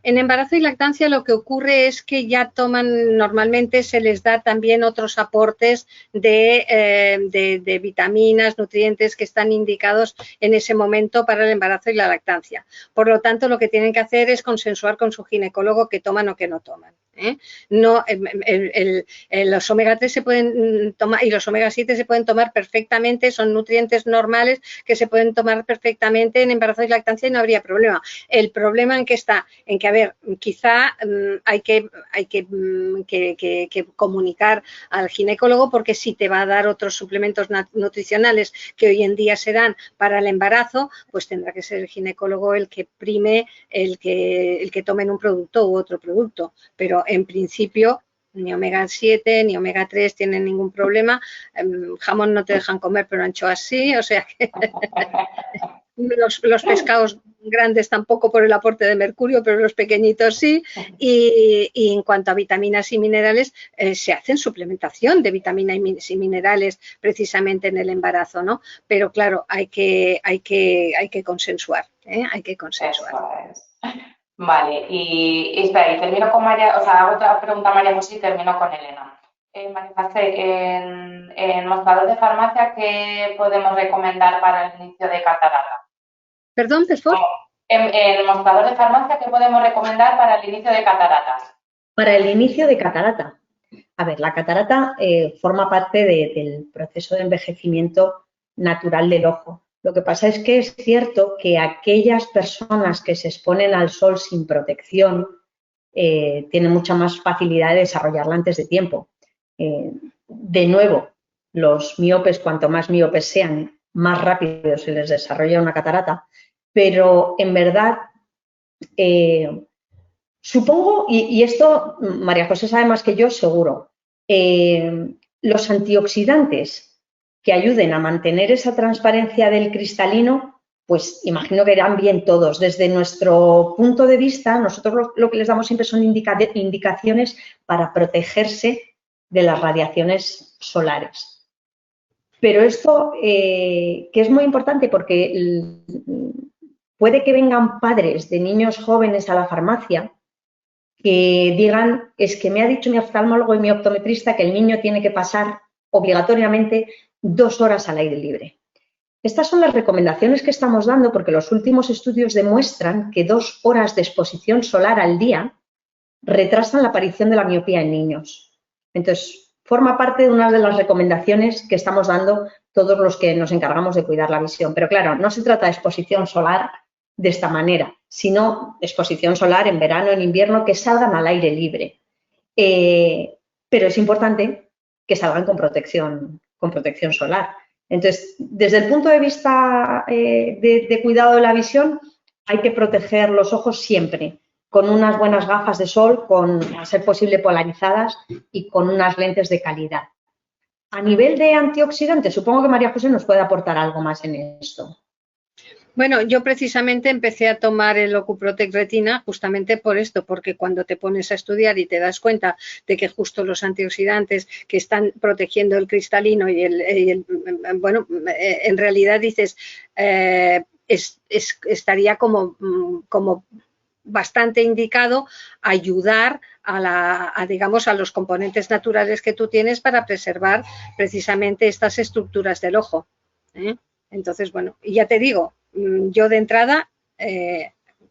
En embarazo y lactancia lo que ocurre es que ya normalmente se les da también otros aportes de vitaminas, nutrientes que están indicados en ese momento para el embarazo y la lactancia. Por lo tanto, lo que tienen que hacer es consensuar con su ginecólogo qué toman o qué no toman. No, los omega 3 se pueden tomar y los omega 7 se pueden tomar perfectamente, son nutrientes normales que se pueden tomar perfectamente en embarazo y lactancia y no habría problema. El problema en que está, en que, a ver, quizá hay que comunicar al ginecólogo, porque si te va a dar otros suplementos nutricionales que hoy en día se dan para el embarazo, pues tendrá que ser el ginecólogo el que prime el que tomen un producto u otro producto, pero en principio ni omega 7 ni omega 3 tienen ningún problema. Jamón no te dejan comer, pero anchoas sí, o sea que los pescados grandes tampoco por el aporte de mercurio, pero los pequeñitos sí. Y en cuanto a vitaminas y minerales, se hacen suplementación de vitaminas y minerales precisamente en el embarazo, ¿no? Pero claro, hay que consensuar, hay que consensuar. Eso es. Vale, y termino con María, o sea, hago otra pregunta a María José y termino con Elena. María José, en mostrador de farmacia, ¿qué podemos recomendar para el inicio de catarata? ¿Perdón, Pesfor? En mostrador de farmacia, ¿qué podemos recomendar para el inicio de cataratas? Para el inicio de catarata. A ver, la catarata forma parte del proceso de envejecimiento natural del ojo. Lo que pasa es que es cierto que aquellas personas que se exponen al sol sin protección tienen mucha más facilidad de desarrollarla antes de tiempo. De nuevo, los miopes, cuanto más miopes sean, más rápido se les desarrolla una catarata, pero en verdad supongo, y esto María José sabe más que yo, seguro, los antioxidantes que ayuden a mantener esa transparencia del cristalino, pues imagino que irán bien todos. Desde nuestro punto de vista, nosotros lo que les damos siempre son indicaciones para protegerse de las radiaciones solares. Pero esto, que es muy importante porque puede que vengan padres de niños jóvenes a la farmacia que digan, es que me ha dicho mi oftalmólogo y mi optometrista que el niño tiene que pasar obligatoriamente 2 horas al aire libre. Estas son las recomendaciones que estamos dando porque los últimos estudios demuestran que 2 horas de exposición solar al día retrasan la aparición de la miopía en niños. Entonces, forma parte de una de las recomendaciones que estamos dando todos los que nos encargamos de cuidar la visión. Pero claro, no se trata de exposición solar de esta manera, sino exposición solar en verano, en invierno, que salgan al aire libre. Pero es importante que salgan con protección solar. Entonces, desde el punto de vista de cuidado de la visión, hay que proteger los ojos siempre. con unas buenas gafas de sol, a ser posible polarizadas y con unas lentes de calidad. A nivel de antioxidantes, supongo que María José nos puede aportar algo más en esto. Bueno, yo precisamente empecé a tomar el Ocuprotect Retina justamente por esto, porque cuando te pones a estudiar y te das cuenta de que justo los antioxidantes que están protegiendo el cristalino bueno, en realidad dices, estaría como bastante indicado ayudar digamos, a los componentes naturales que tú tienes para preservar precisamente estas estructuras del ojo, ¿eh? Entonces, bueno, y ya te digo, yo de entrada,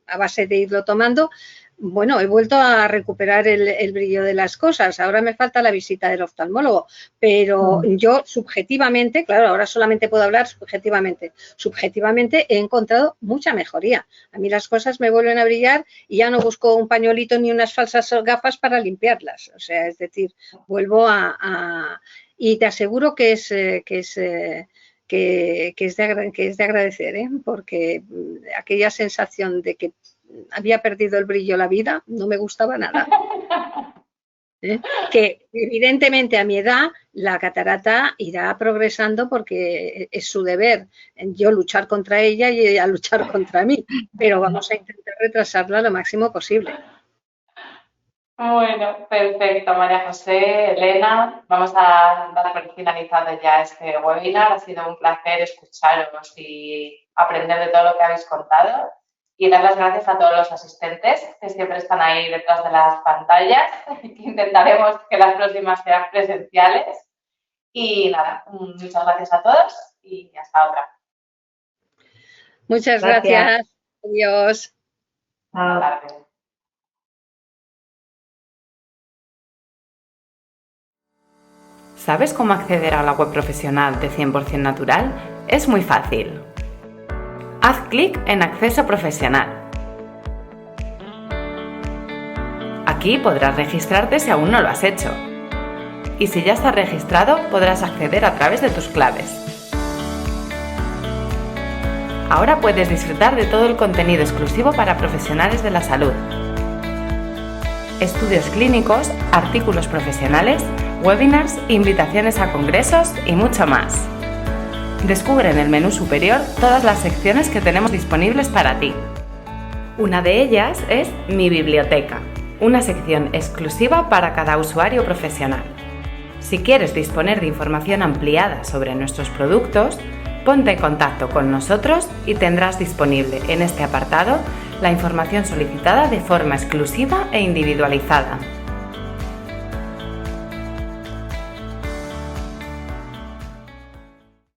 a base de irlo tomando, bueno, he vuelto a recuperar el brillo de las cosas. Ahora me falta la visita del oftalmólogo, pero yo subjetivamente, claro, ahora solamente puedo hablar subjetivamente he encontrado mucha mejoría. A mí las cosas me vuelven a brillar y ya no busco un pañuelito ni unas falsas gafas para limpiarlas. O sea, es decir, vuelvo y te aseguro que es de agradecer, ¿eh? Porque aquella sensación de que había perdido el brillo la vida no me gustaba nada. Que evidentemente a mi edad la catarata irá progresando porque es su deber yo luchar contra ella y ella luchar contra mí, pero vamos a intentar retrasarla lo máximo posible. Bueno, perfecto, María José, Elena. Vamos a dar por finalizado ya este webinar. Ha sido un placer escucharos y aprender de todo lo que habéis contado. Y dar las gracias a todos los asistentes que siempre están ahí detrás de las pantallas, que intentaremos que las próximas sean presenciales. Y nada, muchas gracias a todos y hasta otra. Muchas gracias. Adiós. Buenas tardes. ¿Sabes cómo acceder a la web profesional de 100% natural? Es muy fácil. Haz clic en Acceso profesional. Aquí podrás registrarte si aún no lo has hecho. Y si ya estás registrado, podrás acceder a través de tus claves. Ahora puedes disfrutar de todo el contenido exclusivo para profesionales de la salud. Estudios clínicos, artículos profesionales, webinars, invitaciones a congresos y mucho más. Descubre en el menú superior todas las secciones que tenemos disponibles para ti. Una de ellas es Mi Biblioteca, una sección exclusiva para cada usuario profesional. Si quieres disponer de información ampliada sobre nuestros productos, ponte en contacto con nosotros y tendrás disponible en este apartado la información solicitada de forma exclusiva e individualizada.